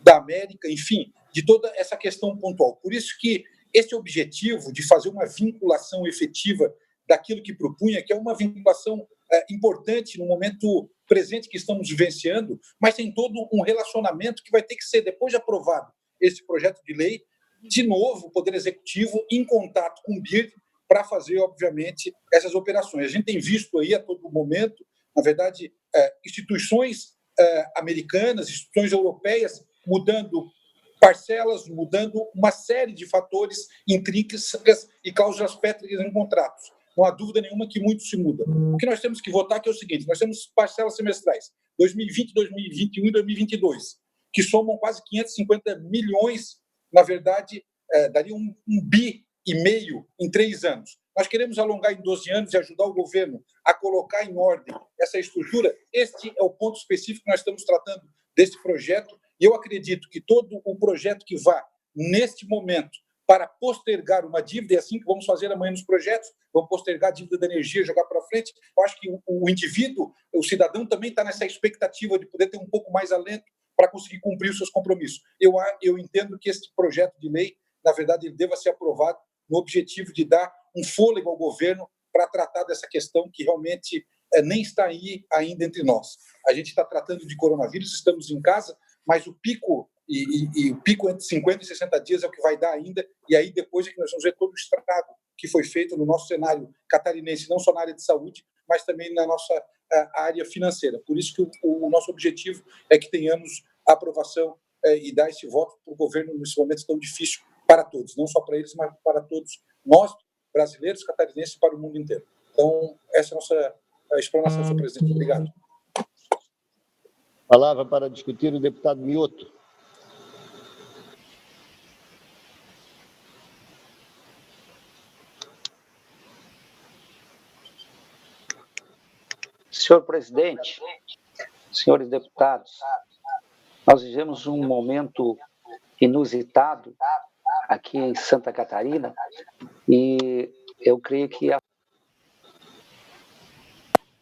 da América, enfim, de toda essa questão pontual. Por isso que esse objetivo de fazer uma vinculação efetiva daquilo que propunha, que é uma vinculação importante no momento presente que estamos vivenciando, mas tem todo um relacionamento que vai ter que ser, depois de aprovado esse projeto de lei, de novo, o Poder Executivo em contato com o BID para fazer, obviamente, essas operações. A gente tem visto aí a todo momento, na verdade, instituições americanas, instituições europeias mudando parcelas, mudando uma série de fatores intrínsecas e cláusulas pétreas em contratos. Não há dúvida nenhuma que muito se muda. O que nós temos que votar que é o seguinte: nós temos parcelas semestrais 2020, 2021 e 2022, que somam quase 550 milhões, na verdade, daria um bi e meio em 3 anos. Nós queremos alongar em 12 anos e ajudar o governo a colocar em ordem essa estrutura. Este é o ponto específico que nós estamos tratando desse projeto, e eu acredito que todo o projeto que vá, neste momento, para postergar uma dívida, e assim que vamos fazer amanhã nos projetos, vamos postergar a dívida da energia, jogar para frente. Eu acho que o indivíduo, o cidadão também está nessa expectativa de poder ter um pouco mais alento para conseguir cumprir os seus compromissos. Eu entendo que esse projeto de lei, na verdade, ele deva ser aprovado no objetivo de dar um fôlego ao governo para tratar dessa questão que realmente nem está aí ainda entre nós. A gente está tratando de coronavírus, estamos em casa, mas o pico e o pico entre 50 e 60 dias é o que vai dar ainda, e aí depois é que nós vamos ver todo o estrago que foi feito no nosso cenário catarinense, não só na área de saúde, mas também na nossa área financeira. Por isso que o nosso objetivo é que tenhamos a aprovação e dar esse voto para o governo nesse momento tão difícil para todos, não só para eles, mas para todos nós, brasileiros, catarinenses e para o mundo inteiro. Então, essa é a nossa explanação, senhor presidente. Obrigado. Palavra para discutir o deputado Mioto. Senhor presidente, senhores deputados, nós vivemos um momento inusitado aqui em Santa Catarina e eu creio que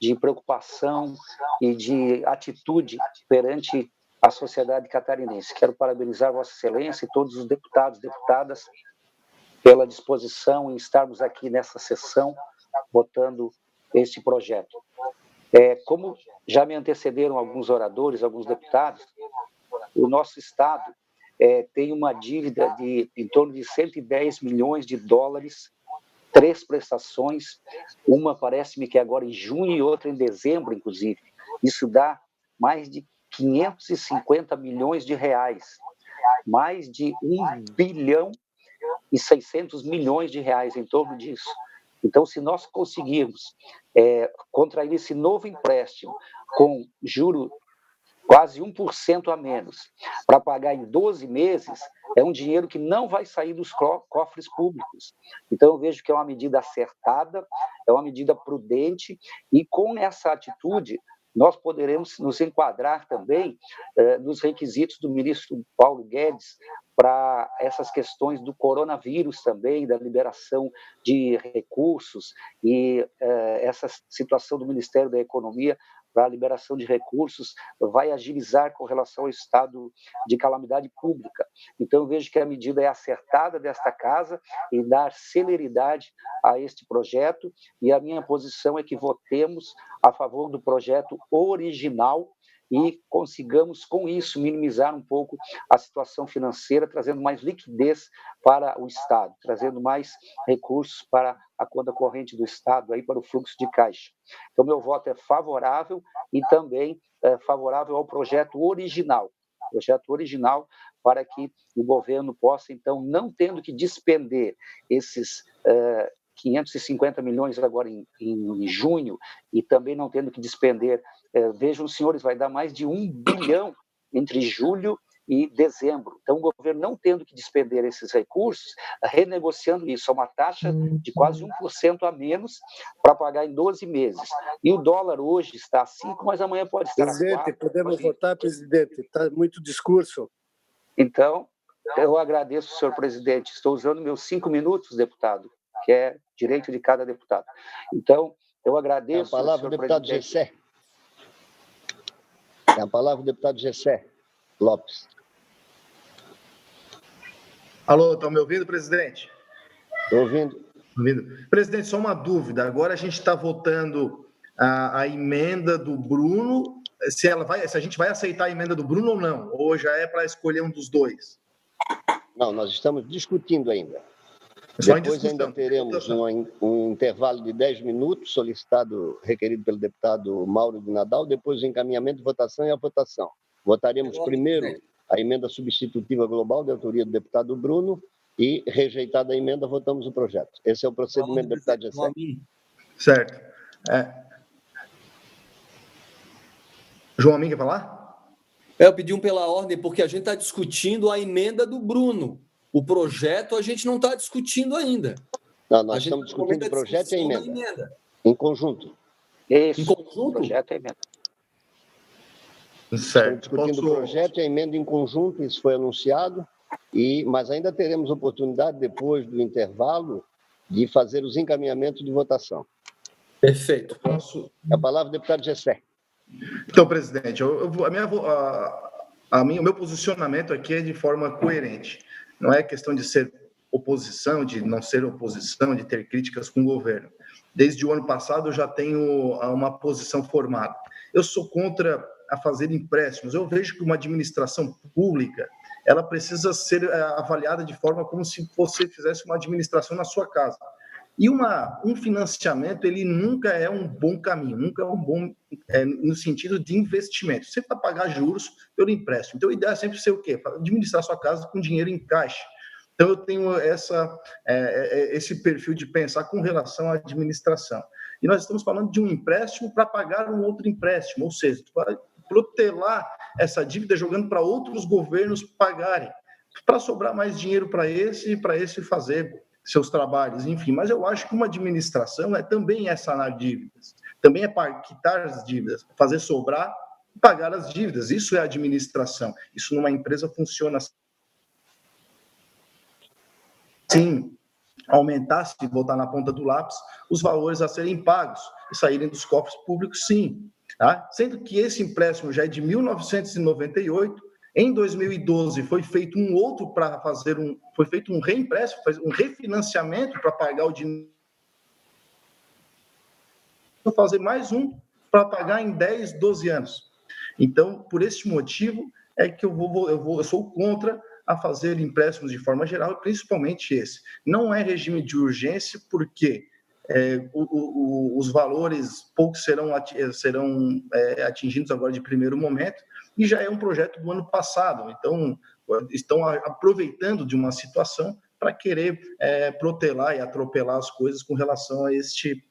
de preocupação e de atitude perante a sociedade catarinense. Quero parabenizar Vossa Excelência e todos os deputados e deputadas pela disposição em estarmos aqui nessa sessão votando este projeto. Como já me antecederam alguns oradores, alguns deputados, o nosso Estado tem uma dívida de em torno de 110 milhões de dólares, 3 prestações, uma parece-me que agora em junho e outra em dezembro, inclusive. Isso dá mais de 550 milhões de reais, mais de 1 bilhão e 600 milhões de reais em torno disso. Então, se nós conseguirmos contrair esse novo empréstimo com juro quase 1% a menos, para pagar em 12 meses, é um dinheiro que não vai sair dos cofres públicos. Então, eu vejo que é uma medida acertada, é uma medida prudente, e com essa atitude, nós poderemos nos enquadrar também nos requisitos do ministro Paulo Guedes para essas questões do coronavírus também, da liberação de recursos e essa situação do Ministério da Economia para a liberação de recursos vai agilizar com relação ao estado de calamidade pública. Então, eu vejo que a medida é acertada desta casa em dar celeridade a este projeto e a minha posição é que votemos a favor do projeto original e consigamos, com isso, minimizar um pouco a situação financeira, trazendo mais liquidez para o Estado, trazendo mais recursos para a conta corrente do Estado, aí para o fluxo de caixa. Então, meu voto é favorável e também favorável ao projeto original para que o governo possa, então, não tendo que despender esses 550 milhões agora em junho e também não tendo que despender, vejam, senhores, vai dar mais de 1 bilhão entre julho e dezembro. Então, o governo não tendo que despender esses recursos, renegociando isso a uma taxa de quase 1% a menos para pagar em 12 meses. E o dólar hoje está a 5, mas amanhã pode estar a 4. Presidente, podemos votar, presidente? Está muito discurso. Então, eu agradeço, senhor presidente. Estou usando meus 5 minutos, deputado, que é direito de cada deputado. Então, eu agradeço... A palavra, deputado Gessé. A palavra, deputado Gessé Lopes. Alô, estão me ouvindo, presidente? Estou ouvindo. Presidente, só uma dúvida. Agora a gente está votando a emenda do Bruno, se a gente vai aceitar a emenda do Bruno ou não, ou já é para escolher um dos dois? Não, nós estamos discutindo ainda. Depois ainda teremos um intervalo de 10 minutos, requerido pelo deputado Mauro de Nadal, depois o encaminhamento de votação e a votação. Votaremos primeiro a emenda substitutiva global, de autoria do deputado Bruno, e, rejeitada a emenda, votamos o projeto. Esse é o procedimento, deputado Gessé. Certo. João Amin, quer falar? Eu pedi pela ordem, porque a gente está discutindo a emenda do Bruno. O projeto a gente não está discutindo ainda. Não, nós estamos discutindo o projeto e a emenda. Em conjunto. Isso. Em conjunto? O projeto e a emenda. Certo. Estamos discutindo o projeto e a emenda em conjunto, isso foi anunciado. Mas ainda teremos oportunidade, depois do intervalo, de fazer os encaminhamentos de votação. Perfeito. A palavra, deputado Gessé. Então, presidente, o meu posicionamento aqui é de forma coerente. Não é questão de ser oposição, de não ser oposição, de ter críticas com o governo. Desde o ano passado eu já tenho uma posição formada. Eu sou contra a fazer empréstimos. Eu vejo que uma administração pública, ela precisa ser avaliada de forma como se você fizesse uma administração na sua casa. E um financiamento, ele nunca é um bom caminho, nunca é um bom no sentido de investimento. Você vai pagar juros pelo empréstimo. Então, a ideia é sempre ser o quê? Administrar sua casa com dinheiro em caixa. Então, eu tenho esse perfil de pensar com relação à administração. E nós estamos falando de um empréstimo para pagar um outro empréstimo, ou seja, para protelar essa dívida jogando para outros governos pagarem, para sobrar mais dinheiro para esse fazer seus trabalhos, enfim. Mas eu acho que uma administração é também sanar dívidas, também é quitar as dívidas, fazer sobrar e pagar as dívidas. Isso é administração. Isso numa empresa funciona assim. Sim, aumentasse, botar na ponta do lápis, os valores a serem pagos e saírem dos cofres públicos, sim. Tá? Sendo que esse empréstimo já é de 1998, em 2012 foi feito um outro para fazer foi feito um reempréstimo, um refinanciamento para pagar o dinheiro. Vou fazer mais um para pagar em 10, 12 anos. Então, por este motivo, é que eu sou contra a fazer empréstimos de forma geral, principalmente esse. Não é regime de urgência, porque os valores poucos serão atingidos agora de primeiro momento, e já é um projeto do ano passado. Então, estão aproveitando de uma situação para querer protelar e atropelar as coisas com relação a este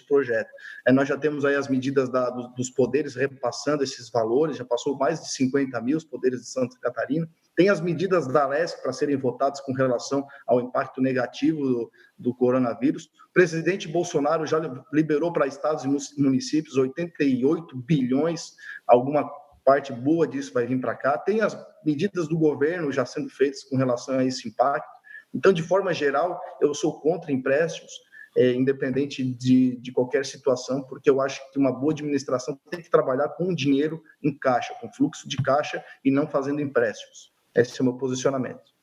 projeto. Nós já temos aí as medidas dos poderes repassando esses valores, já passou mais de 50 mil os poderes de Santa Catarina. Tem as medidas da Alesc para serem votadas com relação ao impacto negativo do coronavírus. O presidente Bolsonaro já liberou para estados e municípios 88 bilhões, alguma parte boa disso vai vir para cá. Tem as medidas do governo já sendo feitas com relação a esse impacto. Então, de forma geral, eu sou contra empréstimos, independente de qualquer situação, porque eu acho que uma boa administração tem que trabalhar com dinheiro em caixa, com fluxo de caixa e não fazendo empréstimos. Esse é o meu posicionamento.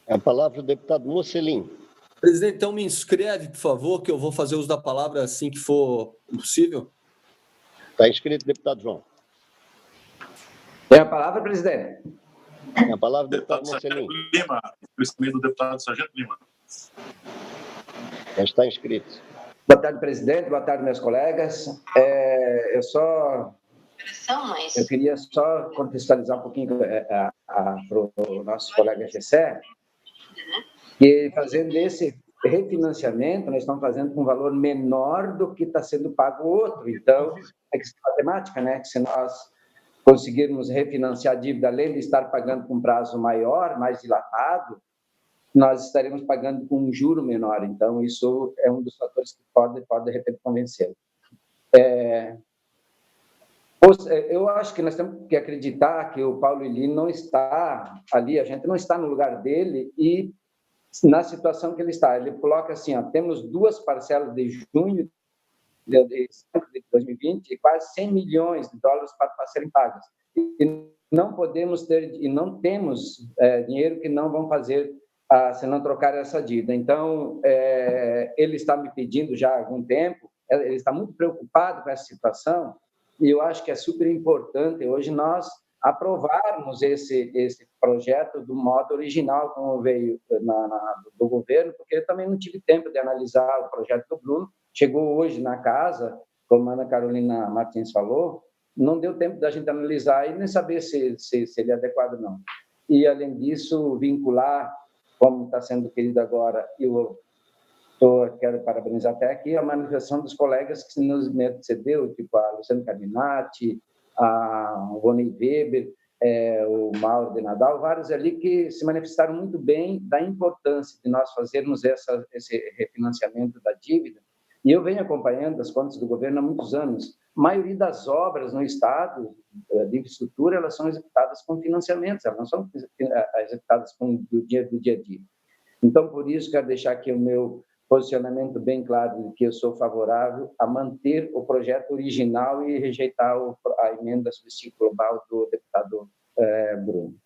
A palavra do deputado Mocelin. Presidente, então me inscreve, por favor, que eu vou fazer uso da palavra assim que for possível. Está inscrito, deputado João. Tem a palavra, presidente. Tem a palavra do deputado Mocelin. Lima, inscrito do deputado Sargento Lima. Já está inscrito. Boa tarde, presidente. Boa tarde, meus colegas. Eu queria só contextualizar um pouquinho para o nosso colega Gessé, que fazendo esse refinanciamento, nós estamos fazendo com um valor menor do que está sendo pago o outro. Então, é questão matemática, né? Que se nós conseguirmos refinanciar a dívida, além de estar pagando com prazo maior, mais dilatado, nós estaremos pagando com um juro menor. Então, isso é um dos fatores que pode de repente, convencê-lo. Eu acho que nós temos que acreditar que o Paulo Elie não está ali, a gente não está no lugar dele e na situação que ele está. Ele coloca assim, temos 2 parcelas de junho de 2020 e quase 100 milhões de dólares para serem pagas. E não podemos ter, e não temos dinheiro que não vão fazer se não trocar essa dívida. Então, ele está me pedindo já há algum tempo, ele está muito preocupado com essa situação, e eu acho que é super importante hoje nós aprovarmos esse projeto do modo original, como veio do governo, porque eu também não tive tempo de analisar o projeto do Bruno. Chegou hoje na casa, como a Ana Carolina Martins falou, não deu tempo da gente analisar e nem saber se ele é adequado ou não. E, além disso, vincular, como está sendo querido agora, quero parabenizar até aqui a manifestação dos colegas que nos antecedeu, tipo a Luciano Cardinati, o Rony Weber, o Mauro de Nadal, vários ali que se manifestaram muito bem da importância de nós fazermos esse refinanciamento da dívida E eu venho acompanhando as contas do governo há muitos anos. A maioria das obras no Estado de infraestrutura, elas são executadas com financiamentos, elas não são executadas do dia a dia. Então, por isso, quero deixar aqui o meu posicionamento bem claro de que eu sou favorável a manter o projeto original e rejeitar a emenda substitutiva global do deputado Bruno.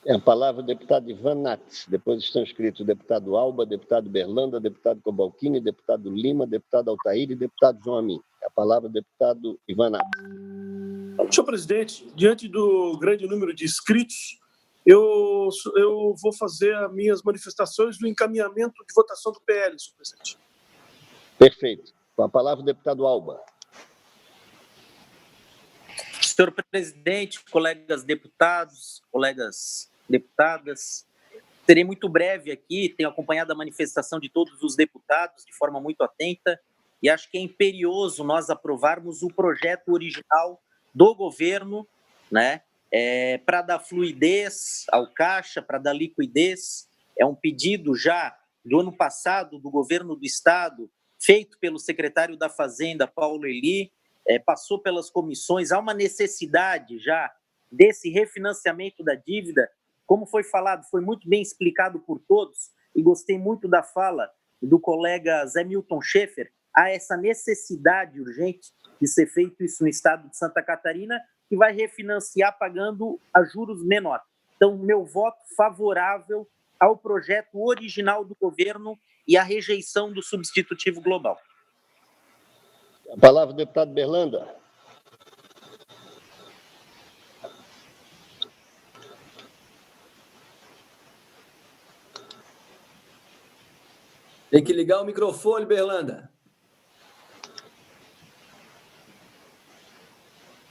A palavra, deputado Ivan Nats. Depois estão escritos deputado Alba, deputado Berlanda, deputado Cobalcini, deputado Lima, deputado Altair e deputado João Amin. A palavra, deputado Ivan Nats. Senhor presidente, diante do grande número de inscritos, eu vou fazer as minhas manifestações do encaminhamento de votação do PL, senhor presidente. Perfeito. Com a palavra, deputado Alba. Senhor presidente, colegas deputados, colegas deputadas, serei muito breve aqui, tenho acompanhado a manifestação de todos os deputados de forma muito atenta e acho que é imperioso nós aprovarmos o projeto original do governo, né, para dar fluidez ao caixa, para dar liquidez. É um pedido já do ano passado do governo do Estado, feito pelo secretário da Fazenda, Paulo Eli, passou pelas comissões. Há uma necessidade já desse refinanciamento da dívida, como foi falado, foi muito bem explicado por todos, e gostei muito da fala do colega Zé Milton Schaefer. Há essa necessidade urgente de ser feito isso no estado de Santa Catarina, que vai refinanciar pagando a juros menor. Então, meu voto favorável ao projeto original do governo e à rejeição do substitutivo global. A palavra, deputado Berlanda. Tem que ligar o microfone, Berlanda.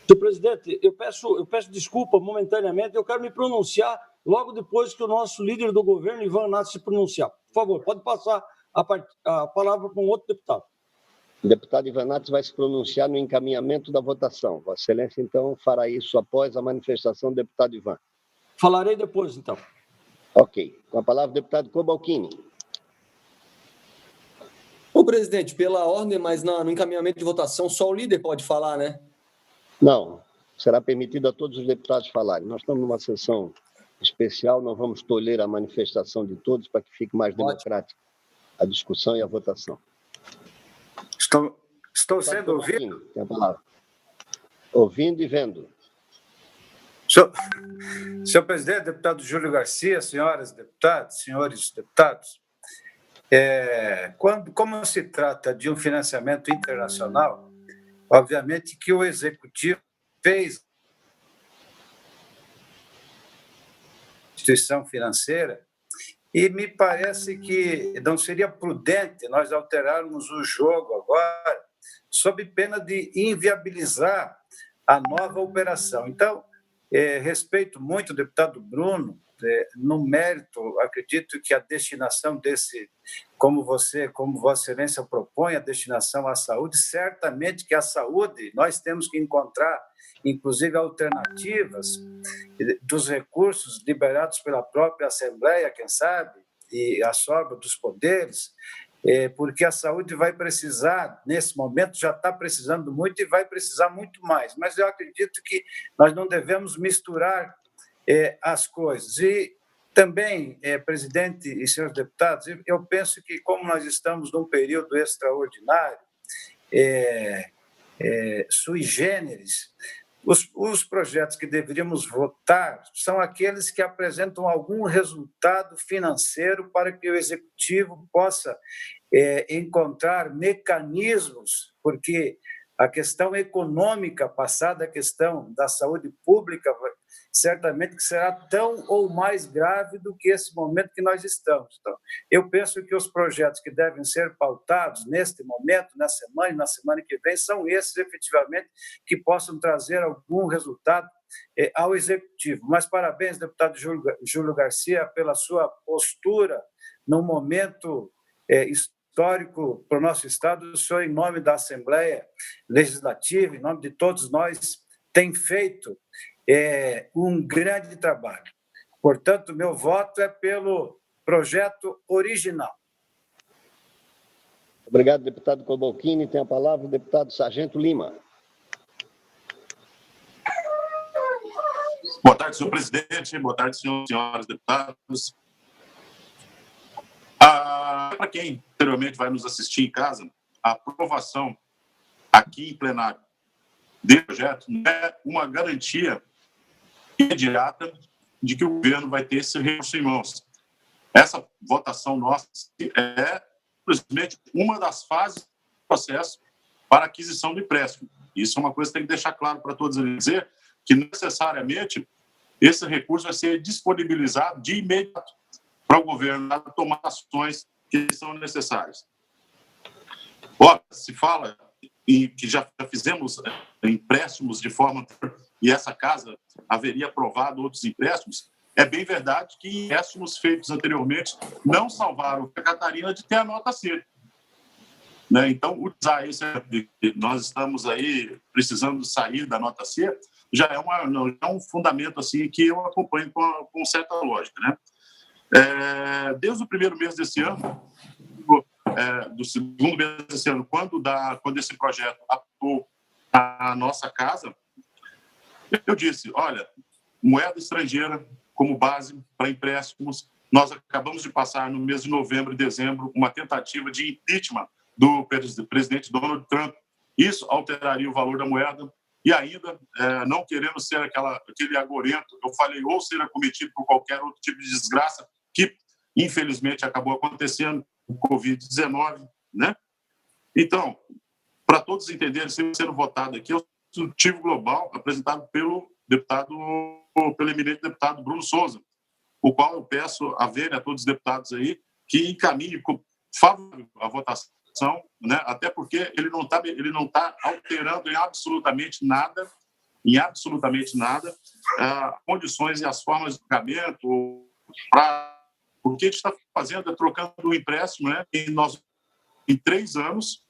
Senhor presidente, eu peço desculpa momentaneamente, eu quero me pronunciar logo depois que o nosso líder do governo, Ivan Nats, se pronunciar. Por favor, pode passar a palavra para um outro deputado. O deputado Ivan Nats vai se pronunciar no encaminhamento da votação. Vossa Excelência, então, fará isso após a manifestação do deputado Ivan. Falarei depois, então. Ok. Com a palavra, o deputado Cobalcini. Ô, presidente, pela ordem, mas no encaminhamento de votação, só o líder pode falar, né? Não. Será permitido a todos os deputados falarem. Nós estamos numa sessão especial, não vamos tolher a manifestação de todos para que fique mais democrática a discussão e a votação. Estou sendo ouvido? Tem a palavra. Ouvindo e vendo. Senhor presidente, deputado Júlio Garcia, senhoras deputadas, senhores deputados, como se trata de um financiamento internacional, obviamente que o Executivo fez instituição financeira e me parece que não seria prudente nós alterarmos o jogo agora sob pena de inviabilizar a nova operação. Então, respeito muito o deputado Bruno, no mérito, acredito que a destinação desse, como Vossa Excelência propõe, a destinação à saúde, certamente que a saúde, nós temos que encontrar, inclusive, alternativas dos recursos liberados pela própria Assembleia, quem sabe, e a sobra dos poderes, porque a saúde vai precisar, nesse momento, já está precisando muito e vai precisar muito mais. Mas eu acredito que nós não devemos misturar as coisas. E também, presidente e senhores deputados, eu penso que, como nós estamos num período extraordinário, sui generis, os projetos que deveríamos votar são aqueles que apresentam algum resultado financeiro para que o Executivo possa encontrar mecanismos, porque a questão econômica passada, a questão da saúde pública, certamente que será tão ou mais grave do que esse momento que nós estamos. Então, eu penso que os projetos que devem ser pautados neste momento, na semana que vem, são esses, efetivamente, que possam trazer algum resultado ao Executivo. Mas parabéns, deputado Júlio Garcia, pela sua postura num momento histórico para o nosso Estado. O senhor, em nome da Assembleia Legislativa, em nome de todos nós, tem feito um grande trabalho. Portanto, meu voto é pelo projeto original. Obrigado, deputado Cobalcini. Tem a palavra o deputado Sargento Lima. Boa tarde, senhor presidente. Boa tarde, senhoras deputados. Para quem anteriormente vai nos assistir em casa, a aprovação aqui em plenário desse projeto não é uma garantia imediata de que o governo vai ter esse recurso em mãos. Essa votação nossa é simplesmente uma das fases do processo para aquisição do empréstimo. Isso é uma coisa que tem que deixar claro para todos eles, dizer que necessariamente esse recurso vai ser disponibilizado de imediato para o governo tomar ações que são necessárias. Ora, se fala em que já fizemos empréstimos de forma e essa casa haveria aprovado outros empréstimos, é bem verdade que empréstimos feitos anteriormente não salvaram a Catarina de ter a nota C. Né? Então, usar isso, nós estamos aí precisando sair da nota C, já é um fundamento assim, que eu acompanho com certa lógica. Né? Desde o primeiro mês desse ano, do segundo mês desse ano, quando esse projeto atuou na nossa casa, eu disse, olha, moeda estrangeira como base para empréstimos, nós acabamos de passar no mês de novembro e dezembro uma tentativa de impeachment do presidente Donald Trump. Isso alteraria o valor da moeda e ainda, não querendo ser aquele agorento, eu falei, ou ser acometido por qualquer outro tipo de desgraça, que infelizmente acabou acontecendo, o Covid-19, né? Então, para todos entenderem, sendo votado aqui, é o Substitutivo Global apresentado pelo eminente deputado Bruno Souza, o qual eu peço a ver, a todos os deputados aí, que encaminhe favorável a votação, né? Até porque ele não tá alterando em absolutamente nada, condições e as formas de pagamento, o que a gente está fazendo é trocando o empréstimo, né? Em 3 anos,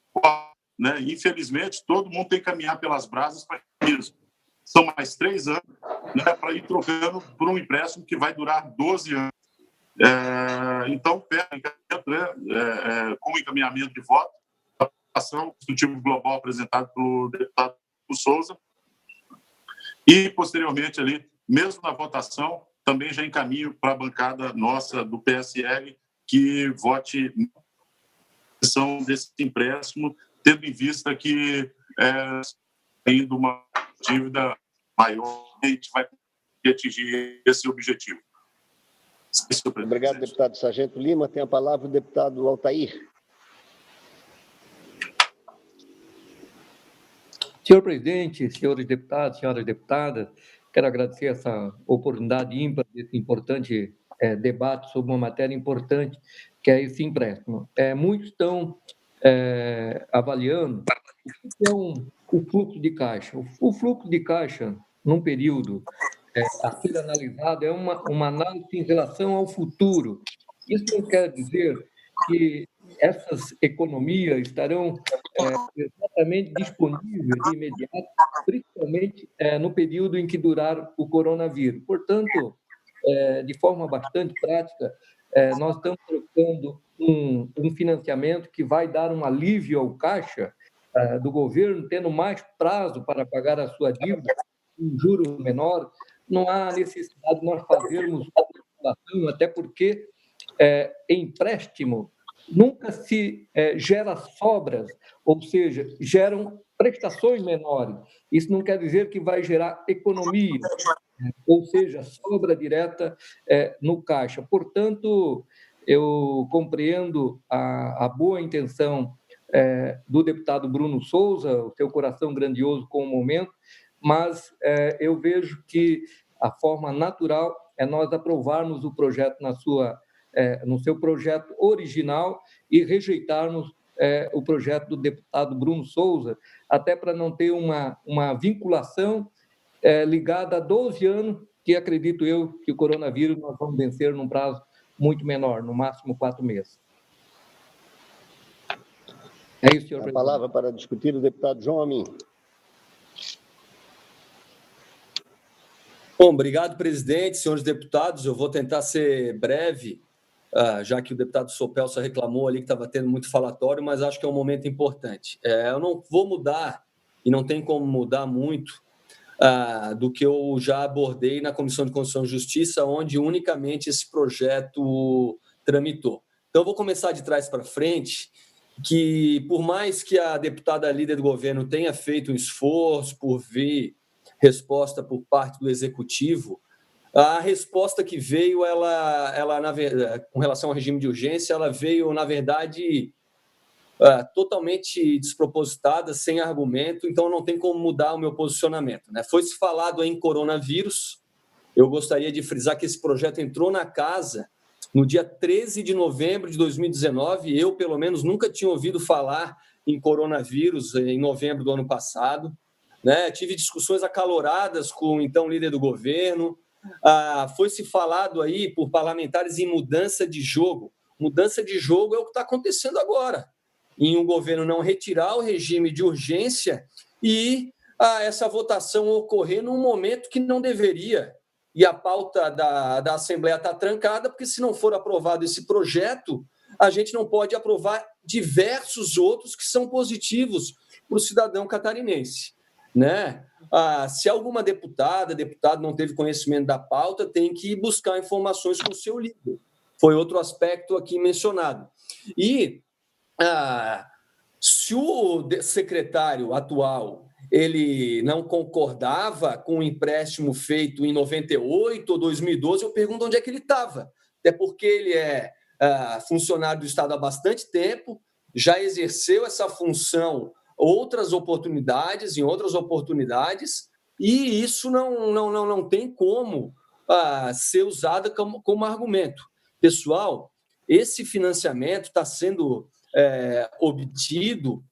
né? Infelizmente, todo mundo tem que caminhar pelas brasas para isso. São mais 3 anos, né, para ir trocando por um empréstimo que vai durar 12 anos. Então, com o encaminhamento de voto, a ação do Substitutivo Global apresentado pelo deputado Souza, e, posteriormente, ali, mesmo na votação, também já encaminho para a bancada nossa do PSL que vote na questão desse empréstimo, tendo em vista que ainda uma dívida maior, a gente vai atingir esse objetivo. Obrigado, deputado Sargento Lima. Tem a palavra o deputado Altair. Senhor presidente, senhores deputados, senhoras deputadas, quero agradecer essa oportunidade ímpar desse importante debate sobre uma matéria importante, que é esse empréstimo. Muitos estão avaliando o que é o fluxo de caixa. O fluxo de caixa, num período a ser analisado, é uma análise em relação ao futuro. Isso não quer dizer que essas economias estarão exatamente disponíveis de imediato, principalmente no período em que durar o coronavírus. Portanto, de forma bastante prática, nós estamos trocando um financiamento que vai dar um alívio ao caixa do governo, tendo mais prazo para pagar a sua dívida, um juro menor. Não há necessidade de nós fazermos calculação, até porque empréstimo nunca se gera sobras, ou seja, geram prestações menores. Isso não quer dizer que vai gerar economia, ou seja, sobra direta no caixa. Portanto, eu compreendo a boa intenção do deputado Bruno Souza, o seu coração grandioso com o momento, mas eu vejo que a forma natural é nós aprovarmos o projeto no seu projeto original e rejeitarmos o projeto do deputado Bruno Souza, até para não ter uma vinculação ligada a 12 anos, que acredito eu que o coronavírus nós vamos vencer num prazo muito menor, no máximo 4 meses. É isso, senhor presidente. A palavra para discutir o deputado João Amin. Bom, obrigado, presidente, senhores deputados. Eu vou tentar ser breve. já que o deputado Sopelsa reclamou ali que estava tendo muito falatório, mas acho que é um momento importante. Eu não vou mudar, e não tem como mudar muito, do que eu já abordei na Comissão de Constituição e Justiça, onde unicamente esse projeto tramitou. Então, eu vou começar de trás para frente, que por mais que a deputada líder do governo tenha feito um esforço por ver resposta por parte do Executivo, a resposta que veio, com relação ao regime de urgência, ela veio, na verdade, totalmente despropositada, sem argumento, então não tem como mudar o meu posicionamento, né? Foi-se falado em coronavírus, eu gostaria de frisar que esse projeto entrou na casa no dia 13 de novembro de 2019, eu, pelo menos, nunca tinha ouvido falar em coronavírus em novembro do ano passado, né? Tive discussões acaloradas com o então líder do governo. Foi-se falado aí por parlamentares em mudança de jogo. Mudança de jogo é o que está acontecendo agora, em um governo não retirar o regime de urgência e essa votação ocorrer num momento que não deveria. E a pauta da Assembleia está trancada, porque se não for aprovado esse projeto, a gente não pode aprovar diversos outros que são positivos para o cidadão catarinense, né? Se alguma deputado não teve conhecimento da pauta, tem que buscar informações com o seu líder. Foi outro aspecto aqui mencionado. E se o secretário atual ele não concordava com o empréstimo feito em 98 ou 2012, eu pergunto onde é que ele estava. Até porque ele é funcionário do Estado há bastante tempo, já exerceu essa função em outras oportunidades, e isso não tem como ser usado como argumento. Pessoal, esse financiamento está sendo obtido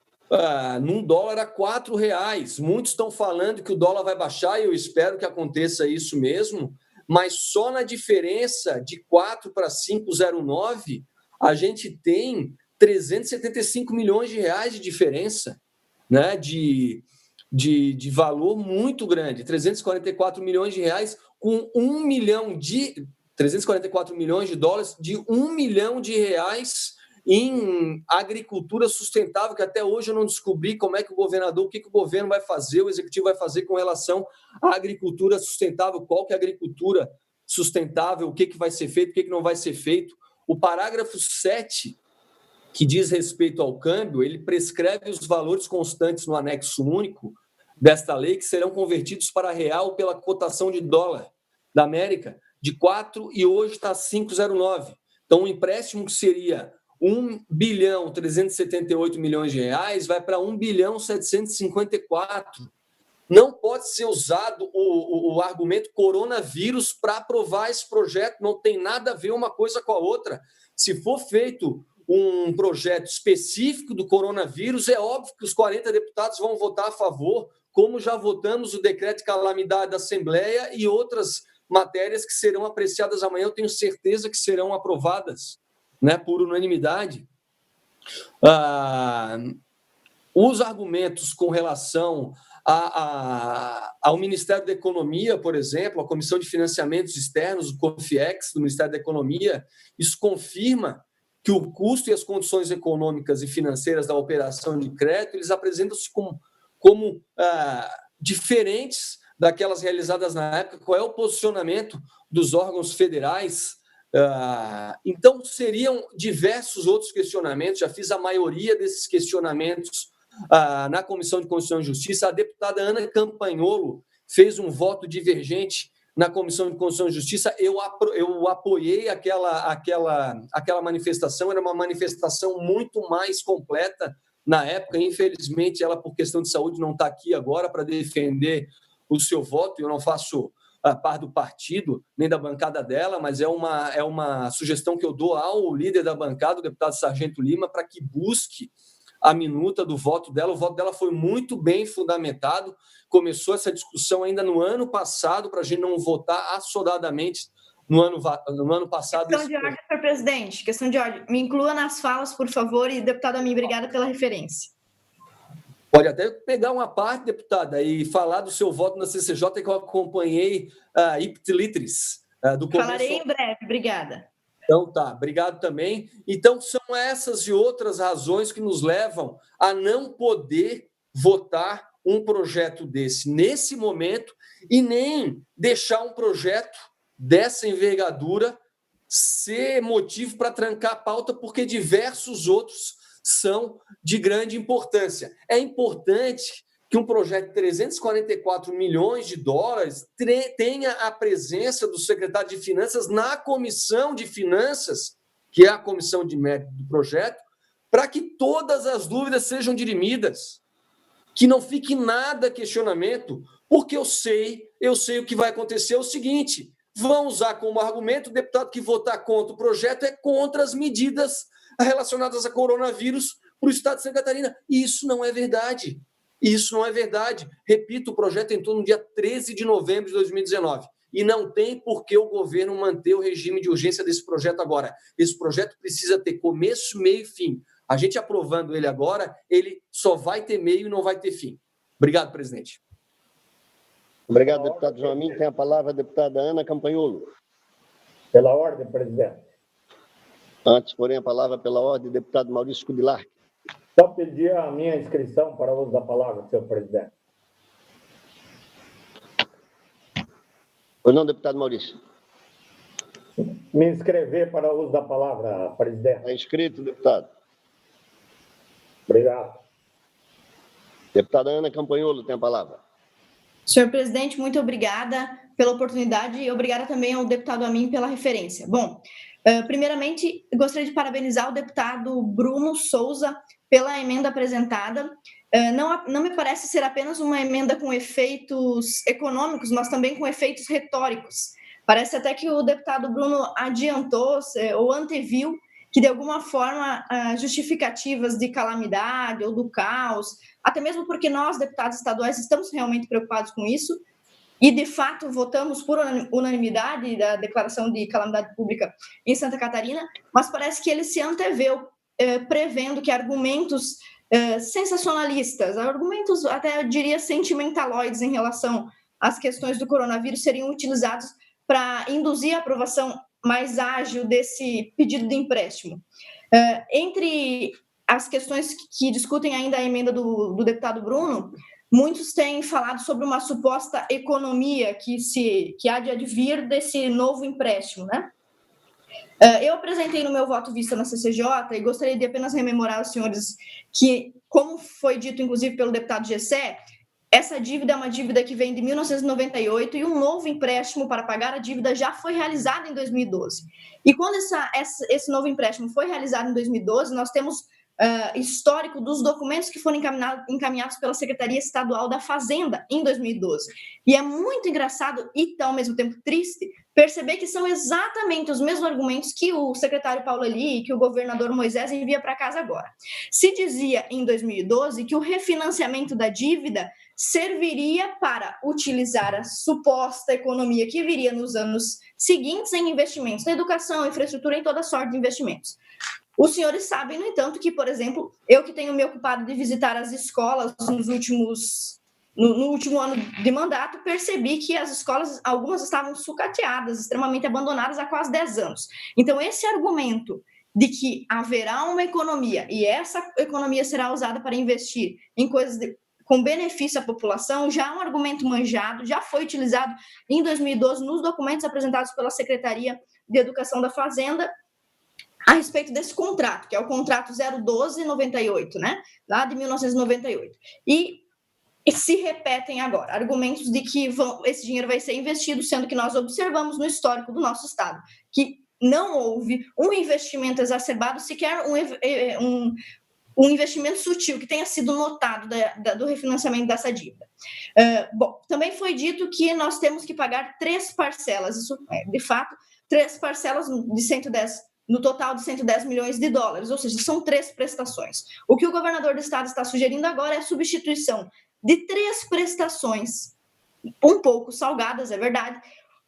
num dólar a R$4. Muitos estão falando que o dólar vai baixar, e eu espero que aconteça isso mesmo, mas só na diferença de 4 para 5,09, a gente tem 375 milhões de reais de diferença, né, de valor muito grande, 344 milhões de reais com 344 milhões de dólares de 1 milhão de reais em agricultura sustentável, que até hoje eu não descobri como é que o que o governo vai fazer, o executivo vai fazer com relação à agricultura sustentável, qual que é a agricultura sustentável, o que vai ser feito, o que não vai ser feito. O parágrafo 7, que diz respeito ao câmbio, ele prescreve os valores constantes no anexo único desta lei, que serão convertidos para real pela cotação de dólar da América, de 4, e hoje está 5,09. Então, um empréstimo que seria 1.378 bilhões de reais vai para 1.754. Não pode ser usado o argumento coronavírus para aprovar esse projeto, não tem nada a ver uma coisa com a outra. Se for feito um projeto específico do coronavírus, é óbvio que os 40 deputados vão votar a favor, como já votamos o decreto de calamidade da Assembleia e outras matérias que serão apreciadas amanhã, eu tenho certeza que serão aprovadas, né, por unanimidade. Os argumentos com relação ao Ministério da Economia, por exemplo, a Comissão de Financiamentos Externos, o COFIEX, do Ministério da Economia, isso confirma que o custo e as condições econômicas e financeiras da operação de crédito, eles apresentam-se como diferentes daquelas realizadas na época. Qual é o posicionamento dos órgãos federais? Então, seriam diversos outros questionamentos, já fiz a maioria desses questionamentos na Comissão de Constituição e Justiça. A deputada Ana Campagnolo fez um voto divergente na Comissão de Constituição e Justiça. Eu apoiei aquela manifestação, era uma manifestação muito mais completa na época. Infelizmente, ela, por questão de saúde, não está aqui agora para defender o seu voto. Eu não faço parte do partido, nem da bancada dela, mas é uma sugestão que eu dou ao líder da bancada, o deputado Sargento Lima, para que busque a minuta do voto dela. O voto dela foi muito bem fundamentado. Começou essa discussão ainda no ano passado, para a gente não votar assodadamente no ano passado. Questão de ordem, senhor presidente. Questão de ordem. Me inclua nas falas, por favor, e deputado Amin, obrigada pela referência. Pode até pegar uma parte, deputada, e falar do seu voto na CCJ, que eu acompanhei ipsilitris do começo. Falarei em breve, obrigada. Então tá, obrigado também. Então são essas e outras razões que nos levam a não poder votar um projeto desse nesse momento e nem deixar um projeto dessa envergadura ser motivo para trancar a pauta, porque diversos outros são de grande importância. É importante que um projeto de 344 milhões de dólares tenha a presença do secretário de Finanças na Comissão de Finanças, que é a comissão de mérito do projeto, para que todas as dúvidas sejam dirimidas, que não fique nada questionamento, porque eu sei o que vai acontecer é o seguinte: vão usar como argumento o deputado que votar contra o projeto é contra as medidas relacionadas a coronavírus para o estado de Santa Catarina. E isso não é verdade. Isso não é verdade. Repito, o projeto entrou no dia 13 de novembro de 2019. E não tem por que o governo manter o regime de urgência desse projeto agora. Esse projeto precisa ter começo, meio e fim. A gente aprovando ele agora, ele só vai ter meio e não vai ter fim. Obrigado, presidente. Obrigado, deputado João Amin. Tem a palavra a deputada Ana Campanholo. Pela ordem, presidente. Antes, porém, a palavra pela ordem, deputado Maurício Kudilar. Só pedir a minha inscrição para o uso da palavra, senhor presidente. Pois não, deputado Maurício? Me inscrever para o uso da palavra, presidente. Está inscrito, deputado. Obrigado. Deputada Ana Campanholo tem a palavra. Senhor presidente, muito obrigada pela oportunidade e obrigada também ao deputado Amin pela referência. Bom, primeiramente, gostaria de parabenizar o deputado Bruno Souza pela emenda apresentada. Não me parece ser apenas uma emenda com efeitos econômicos, mas também com efeitos retóricos. Parece até que o deputado Bruno adiantou ou anteviu que, de alguma forma, justificativas de calamidade ou do caos, até mesmo porque nós, deputados estaduais, estamos realmente preocupados com isso, e, de fato, votamos por unanimidade da declaração de calamidade pública em Santa Catarina, mas parece que ele se anteveu, prevendo que argumentos sensacionalistas, argumentos até, eu diria, sentimentaloides em relação às questões do coronavírus seriam utilizados para induzir a aprovação mais ágil desse pedido de empréstimo. Entre as questões que discutem ainda a emenda do deputado Bruno, muitos têm falado sobre uma suposta economia que há de advir desse novo empréstimo, né? Eu apresentei no meu voto vista na CCJ e gostaria de apenas rememorar aos senhores que, como foi dito inclusive pelo deputado Gessé, essa dívida é uma dívida que vem de 1998 e um novo empréstimo para pagar a dívida já foi realizado em 2012. E quando esse novo empréstimo foi realizado em 2012, nós temos histórico dos documentos que foram encaminhados pela Secretaria Estadual da Fazenda em 2012. E é muito engraçado e, ao mesmo tempo, triste perceber que são exatamente os mesmos argumentos que o secretário Paulo Eli e que o governador Moisés envia para casa agora. Se dizia em 2012 que o refinanciamento da dívida serviria para utilizar a suposta economia que viria nos anos seguintes em investimentos na educação, infraestrutura, em toda sorte de investimentos. Os senhores sabem, no entanto, que, por exemplo, eu que tenho me ocupado de visitar as escolas no último ano de mandato, percebi que as escolas, algumas estavam sucateadas, extremamente abandonadas há quase 10 anos. Então, esse argumento de que haverá uma economia e essa economia será usada para investir em coisas com benefício à população, já é um argumento manjado, já foi utilizado em 2012 nos documentos apresentados pela Secretaria de Educação da Fazenda, a respeito desse contrato, que é o contrato 01298, né? Lá de 1998. E se repetem agora argumentos de que esse dinheiro vai ser investido, sendo que nós observamos no histórico do nosso Estado que não houve um investimento exacerbado, sequer um investimento sutil que tenha sido notado do refinanciamento dessa dívida. Bom, também foi dito que nós temos que pagar 3 parcelas, isso é, de fato, 3 parcelas de 110 no total de 110 milhões de dólares, ou seja, são 3 prestações. O que o governador do estado está sugerindo agora é a substituição de 3 prestações, um pouco salgadas, é verdade,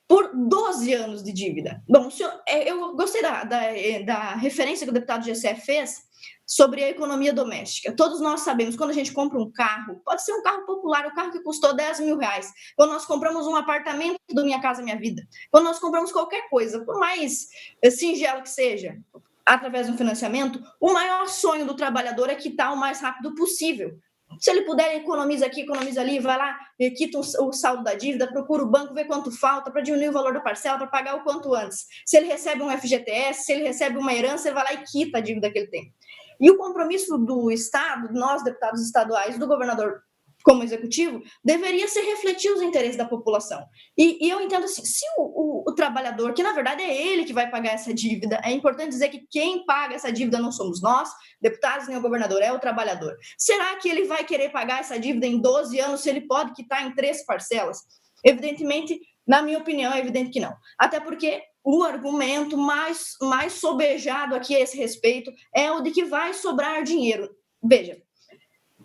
por 12 anos de dívida. Bom, senhor, eu gostei da referência que o deputado Gessé fez sobre a economia doméstica. Todos nós sabemos, quando a gente compra um carro, pode ser um carro popular, um carro que custou 10 mil reais. Quando nós compramos um apartamento do Minha Casa Minha Vida, quando nós compramos qualquer coisa, por mais singelo que seja, através de um financiamento, o maior sonho do trabalhador é quitar o mais rápido possível. Se ele puder, economiza aqui, economiza ali, vai lá, quita o saldo da dívida, procura o banco, vê quanto falta para diminuir o valor da parcela, para pagar o quanto antes. Se ele recebe um FGTS, se ele recebe uma herança, ele vai lá e quita a dívida que ele tem. E o compromisso do Estado, nós, deputados estaduais, do governador como executivo, deveria ser refletir os interesses da população. E eu entendo assim, se o trabalhador, que na verdade é ele que vai pagar essa dívida, é importante dizer que quem paga essa dívida não somos nós, deputados nem o governador, é o trabalhador. Será que ele vai querer pagar essa dívida em 12 anos se ele pode quitar em 3 parcelas? Evidentemente, na minha opinião, é evidente que não. Até porque o argumento mais sobejado aqui a esse respeito é o de que vai sobrar dinheiro. Veja,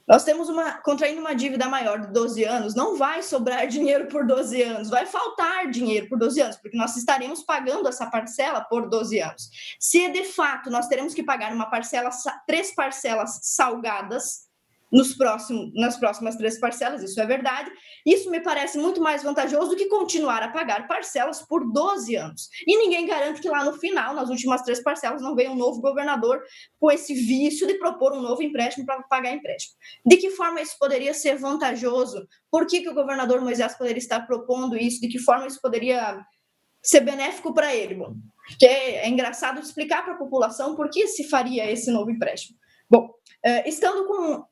nós temos contraindo uma dívida maior de 12 anos, não vai sobrar dinheiro por 12 anos, vai faltar dinheiro por 12 anos, porque nós estaremos pagando essa parcela por 12 anos. Se, de fato, nós teremos que pagar 3 parcelas salgadas nas próximas 3 parcelas, isso é verdade, isso me parece muito mais vantajoso do que continuar a pagar parcelas por 12 anos. E ninguém garante que lá no final, nas últimas 3 parcelas, não venha um novo governador com esse vício de propor um novo empréstimo para pagar empréstimo. De que forma isso poderia ser vantajoso? Por que o governador Moisés poderia estar propondo isso? De que forma isso poderia ser benéfico para ele? Bom, porque é engraçado explicar para a população por que se faria esse novo empréstimo. Bom, estando com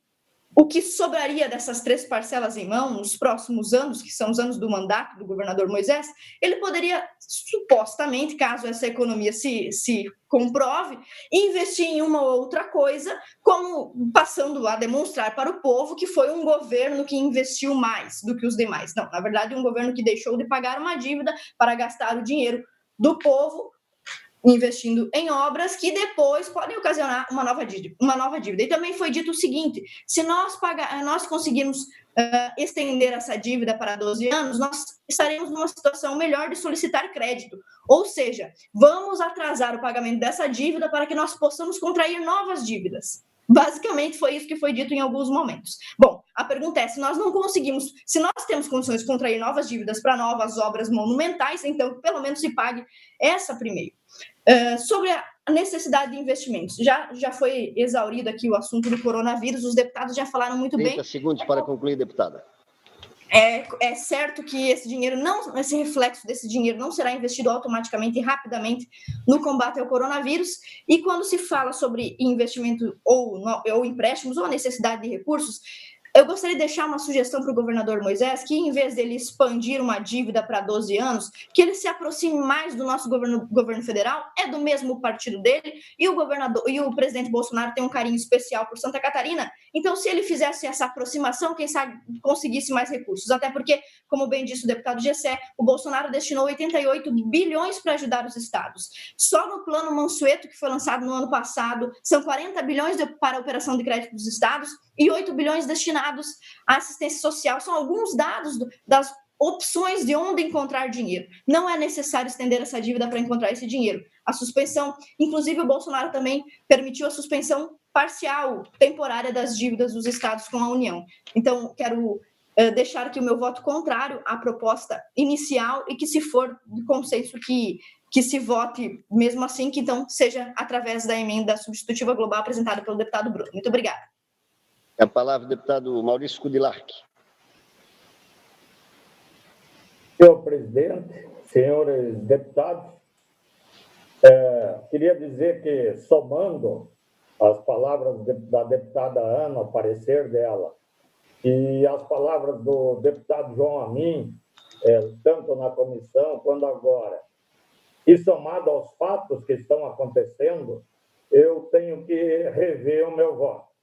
o que sobraria dessas 3 parcelas em mão nos próximos anos, que são os anos do mandato do governador Moisés, ele poderia, supostamente, caso essa economia se comprove, investir em uma ou outra coisa, como passando a demonstrar para o povo que foi um governo que investiu mais do que os demais. Não, na verdade, um governo que deixou de pagar uma dívida para gastar o dinheiro do povo, investindo em obras que depois podem ocasionar uma nova dívida. E também foi dito o seguinte, se nós conseguirmos estender essa dívida para 12 anos, nós estaremos numa situação melhor de solicitar crédito. Ou seja, vamos atrasar o pagamento dessa dívida para que nós possamos contrair novas dívidas. Basicamente, foi isso que foi dito em alguns momentos. Bom, a pergunta é, se nós temos condições de contrair novas dívidas para novas obras monumentais, então, pelo menos, se pague essa primeiro. Sobre a necessidade de investimentos, já foi exaurido aqui o assunto do coronavírus, os deputados já falaram muito bem. 30 segundos para concluir, deputada. É certo que esse reflexo desse dinheiro não será investido automaticamente e rapidamente no combate ao coronavírus, e quando se fala sobre investimento ou empréstimos ou a necessidade de recursos, eu gostaria de deixar uma sugestão para o governador Moisés, que em vez dele expandir uma dívida para 12 anos, que ele se aproxime mais do nosso governo federal, é do mesmo partido dele, e o presidente Bolsonaro tem um carinho especial por Santa Catarina, então se ele fizesse essa aproximação, quem sabe conseguisse mais recursos, até porque, como bem disse o deputado Gessé, o Bolsonaro destinou 88 bilhões para ajudar os estados. Só no plano Mansueto, que foi lançado no ano passado, são 40 bilhões para a operação de crédito dos estados, e 8 bilhões destinados à assistência social. São alguns dados das opções de onde encontrar dinheiro. Não é necessário estender essa dívida para encontrar esse dinheiro. A suspensão, inclusive o Bolsonaro também permitiu a suspensão parcial, temporária das dívidas dos estados com a União. Então, quero deixar aqui o meu voto contrário à proposta inicial e que, se for de consenso que se vote mesmo assim, que então seja através da emenda substitutiva global apresentada pelo deputado Bruno. Muito obrigada. A palavra, deputado Maurício Kudilark. Senhor presidente, senhores deputados, queria dizer que, somando as palavras da deputada Ana, o parecer dela, e as palavras do deputado João Amin, tanto na comissão quanto agora, e somado aos fatos que estão acontecendo, eu tenho que rever o meu voto.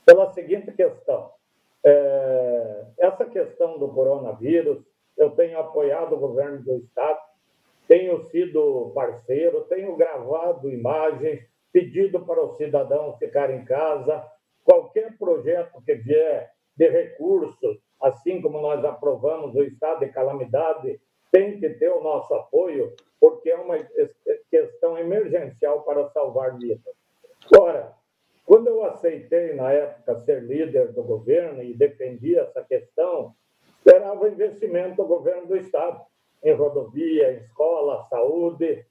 Pela seguinte questão, essa questão do coronavírus, eu tenho apoiado o governo do Estado, tenho sido parceiro, tenho gravado imagens, pedido para os cidadãos ficarem em casa, qualquer projeto que vier de recursos, assim como nós aprovamos o estado de calamidade, tem que ter o nosso apoio, porque é uma questão emergencial para salvar vidas. Ora, eu aceitei, na época, ser líder do governo e defendia essa questão, esperava investimento do governo do Estado em rodovia, em escola, saúde.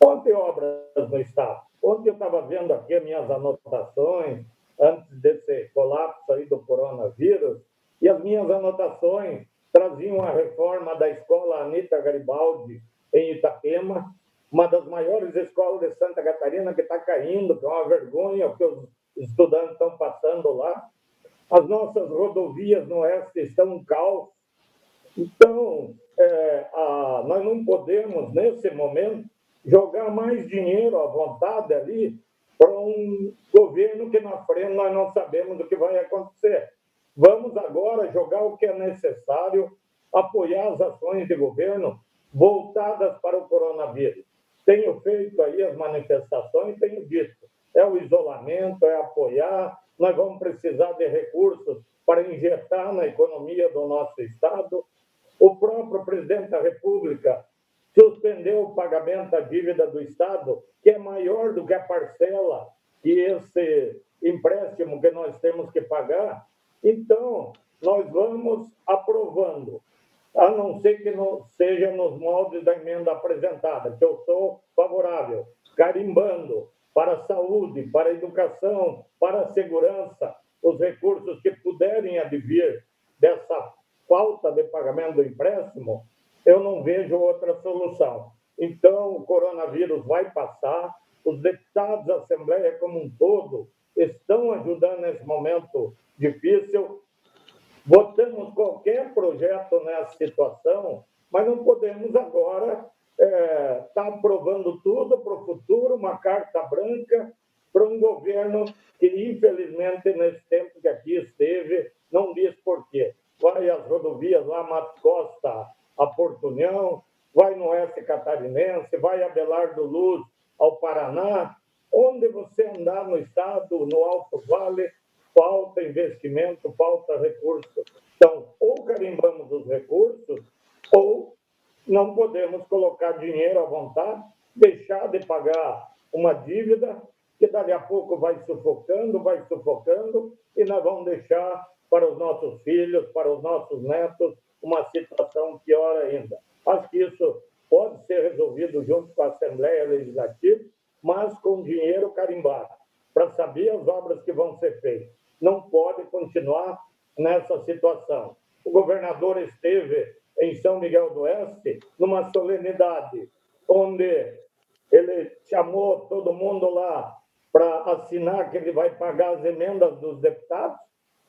Ontem obras no Estado. Ontem eu estava vendo aqui as minhas anotações, antes desse colapso aí do coronavírus, e as minhas anotações traziam a reforma da escola Anita Garibaldi, em Itapema, uma das maiores escolas de Santa Catarina, que está caindo, que é uma vergonha o que os estudantes estão passando lá. As nossas rodovias no oeste estão um caos. Então, nós não podemos, nesse momento, jogar mais dinheiro à vontade ali para um governo que na frente nós não sabemos o que vai acontecer. Vamos agora jogar o que é necessário, apoiar as ações de governo voltadas para o coronavírus. Tenho feito aí as manifestações, tenho dito, é o isolamento, é apoiar, nós vamos precisar de recursos para injetar na economia do nosso Estado. O próprio presidente da República suspendeu o pagamento da dívida do Estado, que é maior do que a parcela que esse empréstimo que nós temos que pagar. Então, nós vamos aprovando, a não ser que não seja nos moldes da emenda apresentada, que eu sou favorável, carimbando para a saúde, para a educação, para a segurança, os recursos que puderem advir dessa falta de pagamento do empréstimo, eu não vejo outra solução. Então, o coronavírus vai passar, os deputados da Assembleia como um todo estão ajudando nesse momento difícil. Votamos qualquer projeto nessa situação, mas não podemos agora estar aprovando tudo para o futuro, uma carta branca para um governo que, infelizmente, nesse tempo que aqui esteve, não diz por quê. Vai às rodovias lá, Mato Costa, a Porto União, vai no oeste catarinense, vai a Belardo Luz, ao Paraná. Onde você andar no estado, no Alto Vale, falta investimento, falta recurso. Então, ou carimbamos os recursos, ou não podemos colocar dinheiro à vontade, deixar de pagar uma dívida que daqui a pouco vai sufocando, e nós vamos deixar para os nossos filhos, para os nossos netos, uma situação pior ainda. Acho que isso pode ser resolvido junto com a Assembleia Legislativa, mas com dinheiro carimbado, para saber as obras que vão ser feitas. Não pode continuar nessa situação. O governador esteve em São Miguel do Oeste, numa solenidade, onde ele chamou todo mundo lá para assinar que ele vai pagar as emendas dos deputados,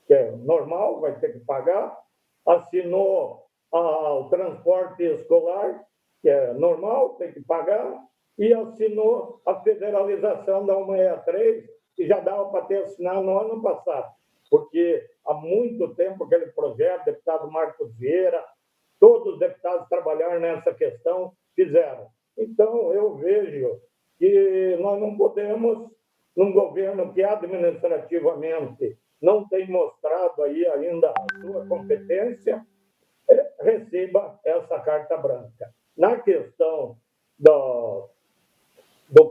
que é normal, vai ter que pagar, assinou o transporte escolar, que é normal, tem que pagar, e assinou a federalização da 163, que já dava para ter assinado no ano passado, porque há muito tempo aquele projeto, deputado Marcos Vieira, todos os deputados trabalharam nessa questão, fizeram. Então, eu vejo que nós não podemos, num governo que administrativamente não tem mostrado aí ainda a sua competência, receba essa carta branca. Na questão do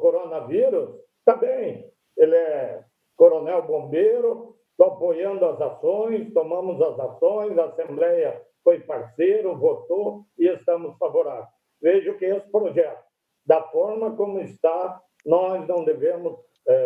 coronavírus, está bem, ele é coronel bombeiro, estou apoiando as ações, tomamos as ações, a Assembleia foi parceiro, votou e estamos favoráveis. Vejo que esse projeto, da forma como está, nós não devemos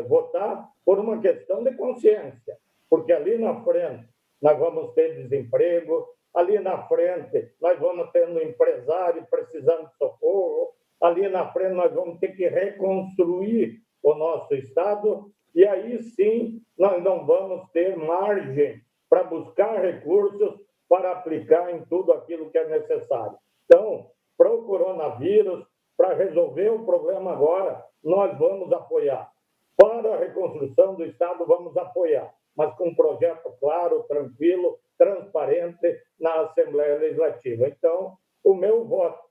votar por uma questão de consciência, porque ali na frente nós vamos ter desemprego, ali na frente nós vamos ter um empresário precisando de socorro, ali na frente nós vamos ter que reconstruir o nosso Estado, e aí sim nós não vamos ter margem para buscar recursos para aplicar em tudo aquilo que é necessário. Então, para o coronavírus, para resolver o problema agora, nós vamos apoiar. Para a reconstrução do Estado, vamos apoiar, mas com um projeto claro, tranquilo, transparente na Assembleia Legislativa. Então, o meu voto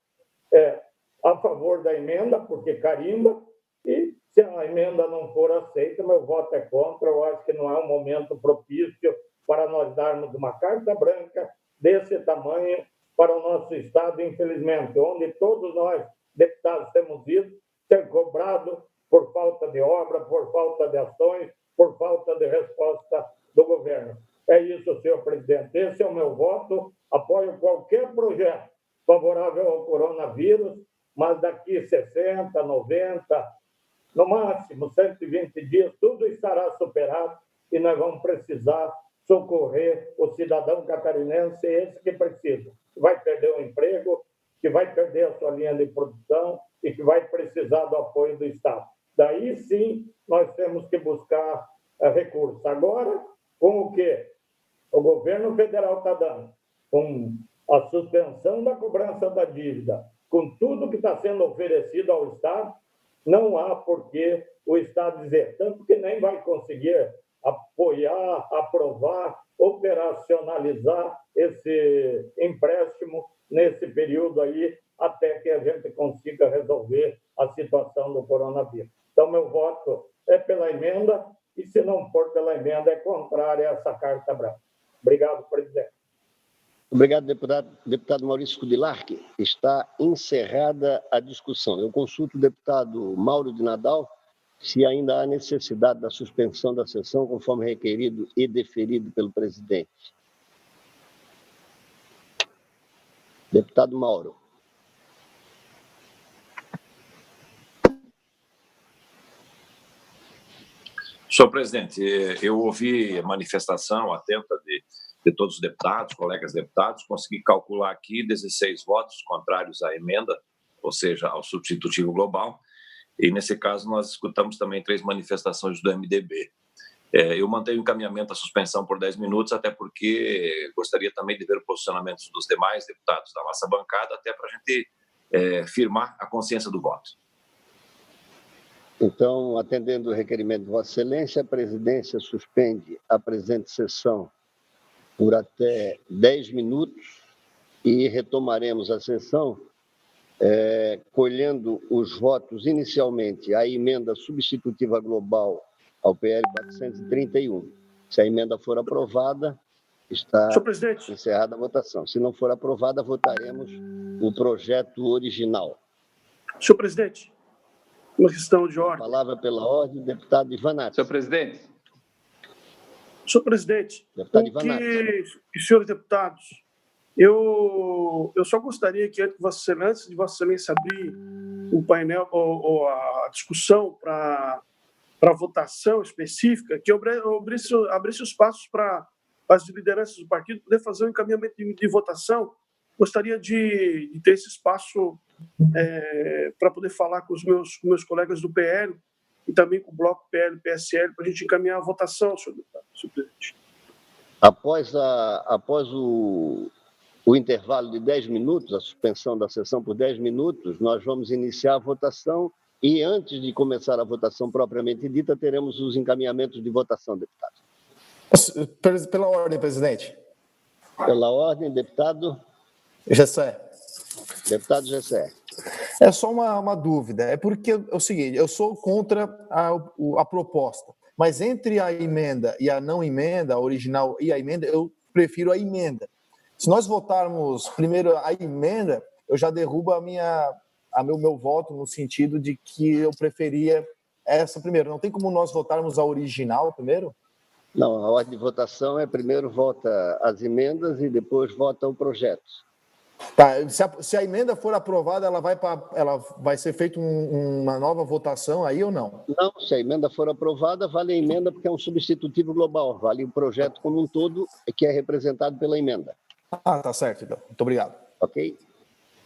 é a favor da emenda, porque carimba, e se a emenda não for aceita, meu voto é contra. Eu acho que não é um momento propício para nós darmos uma carta branca desse tamanho para o nosso Estado, infelizmente, onde todos nós, deputados, temos ido ser cobrados por falta de obra, por falta de ações, por falta de meu voto, apoio qualquer projeto favorável ao coronavírus, mas daqui 60, 90, no máximo 120 dias, tudo estará superado e nós vamos precisar socorrer o cidadão catarinense, esse que precisa, que vai perder o emprego, que vai perder a sua linha de produção e que vai precisar do apoio do Estado. Daí sim, nós temos que buscar recursos. Agora, com o quê? O governo federal está dando, com a suspensão da cobrança da dívida, com tudo que está sendo oferecido ao Estado, não há por que o Estado dizer, tanto que nem vai conseguir apoiar, aprovar, operacionalizar esse empréstimo nesse período aí, até que a gente consiga resolver a situação do coronavírus. Então, meu voto é pela emenda, e se não for pela emenda, é contrária a essa carta branca. Obrigado, presidente. Obrigado, deputado. Deputado Maurício Kudilarski, está encerrada a discussão. Eu consulto o deputado Mauro de Nadal se ainda há necessidade da suspensão da sessão, conforme requerido e deferido pelo presidente. Deputado Mauro. Senhor presidente, eu ouvi a manifestação atenta de todos os deputados, colegas deputados, consegui calcular aqui 16 votos contrários à emenda, ou seja, ao substitutivo global, e nesse caso nós escutamos também 3 manifestações do MDB. Eu mantenho o encaminhamento à suspensão por 10 minutos, até porque gostaria também de ver o posicionamento dos demais deputados da nossa bancada, até para a gente firmar a consciência do voto. Então, atendendo o requerimento de Vossa Excelência, a presidência suspende a presente sessão por até 10 minutos e retomaremos a sessão colhendo os votos inicialmente à emenda substitutiva global ao PL 431. Se a emenda for aprovada, está encerrada a votação. Se não for aprovada, votaremos o projeto original. Senhor presidente, uma questão de ordem. Palavra pela ordem, deputado Ivanato. Senhor presidente. Senhor presidente, e senhores deputados, eu só gostaria que, antes de Vossa Excelência abrir o painel ou a discussão para votação específica, que eu abrisse os passos para as lideranças do partido poder fazer um encaminhamento de votação. Gostaria de ter esse espaço para poder falar com os meus colegas do PL e também com o bloco PL-PSL para a gente encaminhar a votação, senhor deputado, senhor presidente. Após o intervalo de 10 minutos, a suspensão da sessão por 10 minutos, nós vamos iniciar a votação e, antes de começar a votação propriamente dita, teremos os encaminhamentos de votação, deputado. Pela ordem, presidente. Pela ordem, deputado? Gessé. Deputado Gessé. É só uma dúvida. É porque é o seguinte, eu sou contra a proposta, mas entre a emenda e a não emenda, a original e a emenda, eu prefiro a emenda. Se nós votarmos primeiro a emenda, eu já derrubo meu voto no sentido de que eu preferia essa primeiro. Não tem como nós votarmos a original primeiro? Não, a ordem de votação é primeiro vota as emendas e depois vota o projeto. Tá, se a emenda for aprovada, ela vai ser feita uma nova votação aí ou não? Não, se a emenda for aprovada, vale a emenda porque é um substitutivo global, vale o projeto como um todo que é representado pela emenda. Ah, tá certo, então. Muito obrigado. Ok.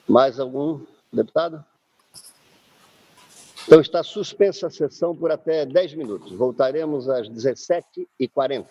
Mais algum deputado? Então está suspensa a sessão por até 10 minutos. Voltaremos às 17h40.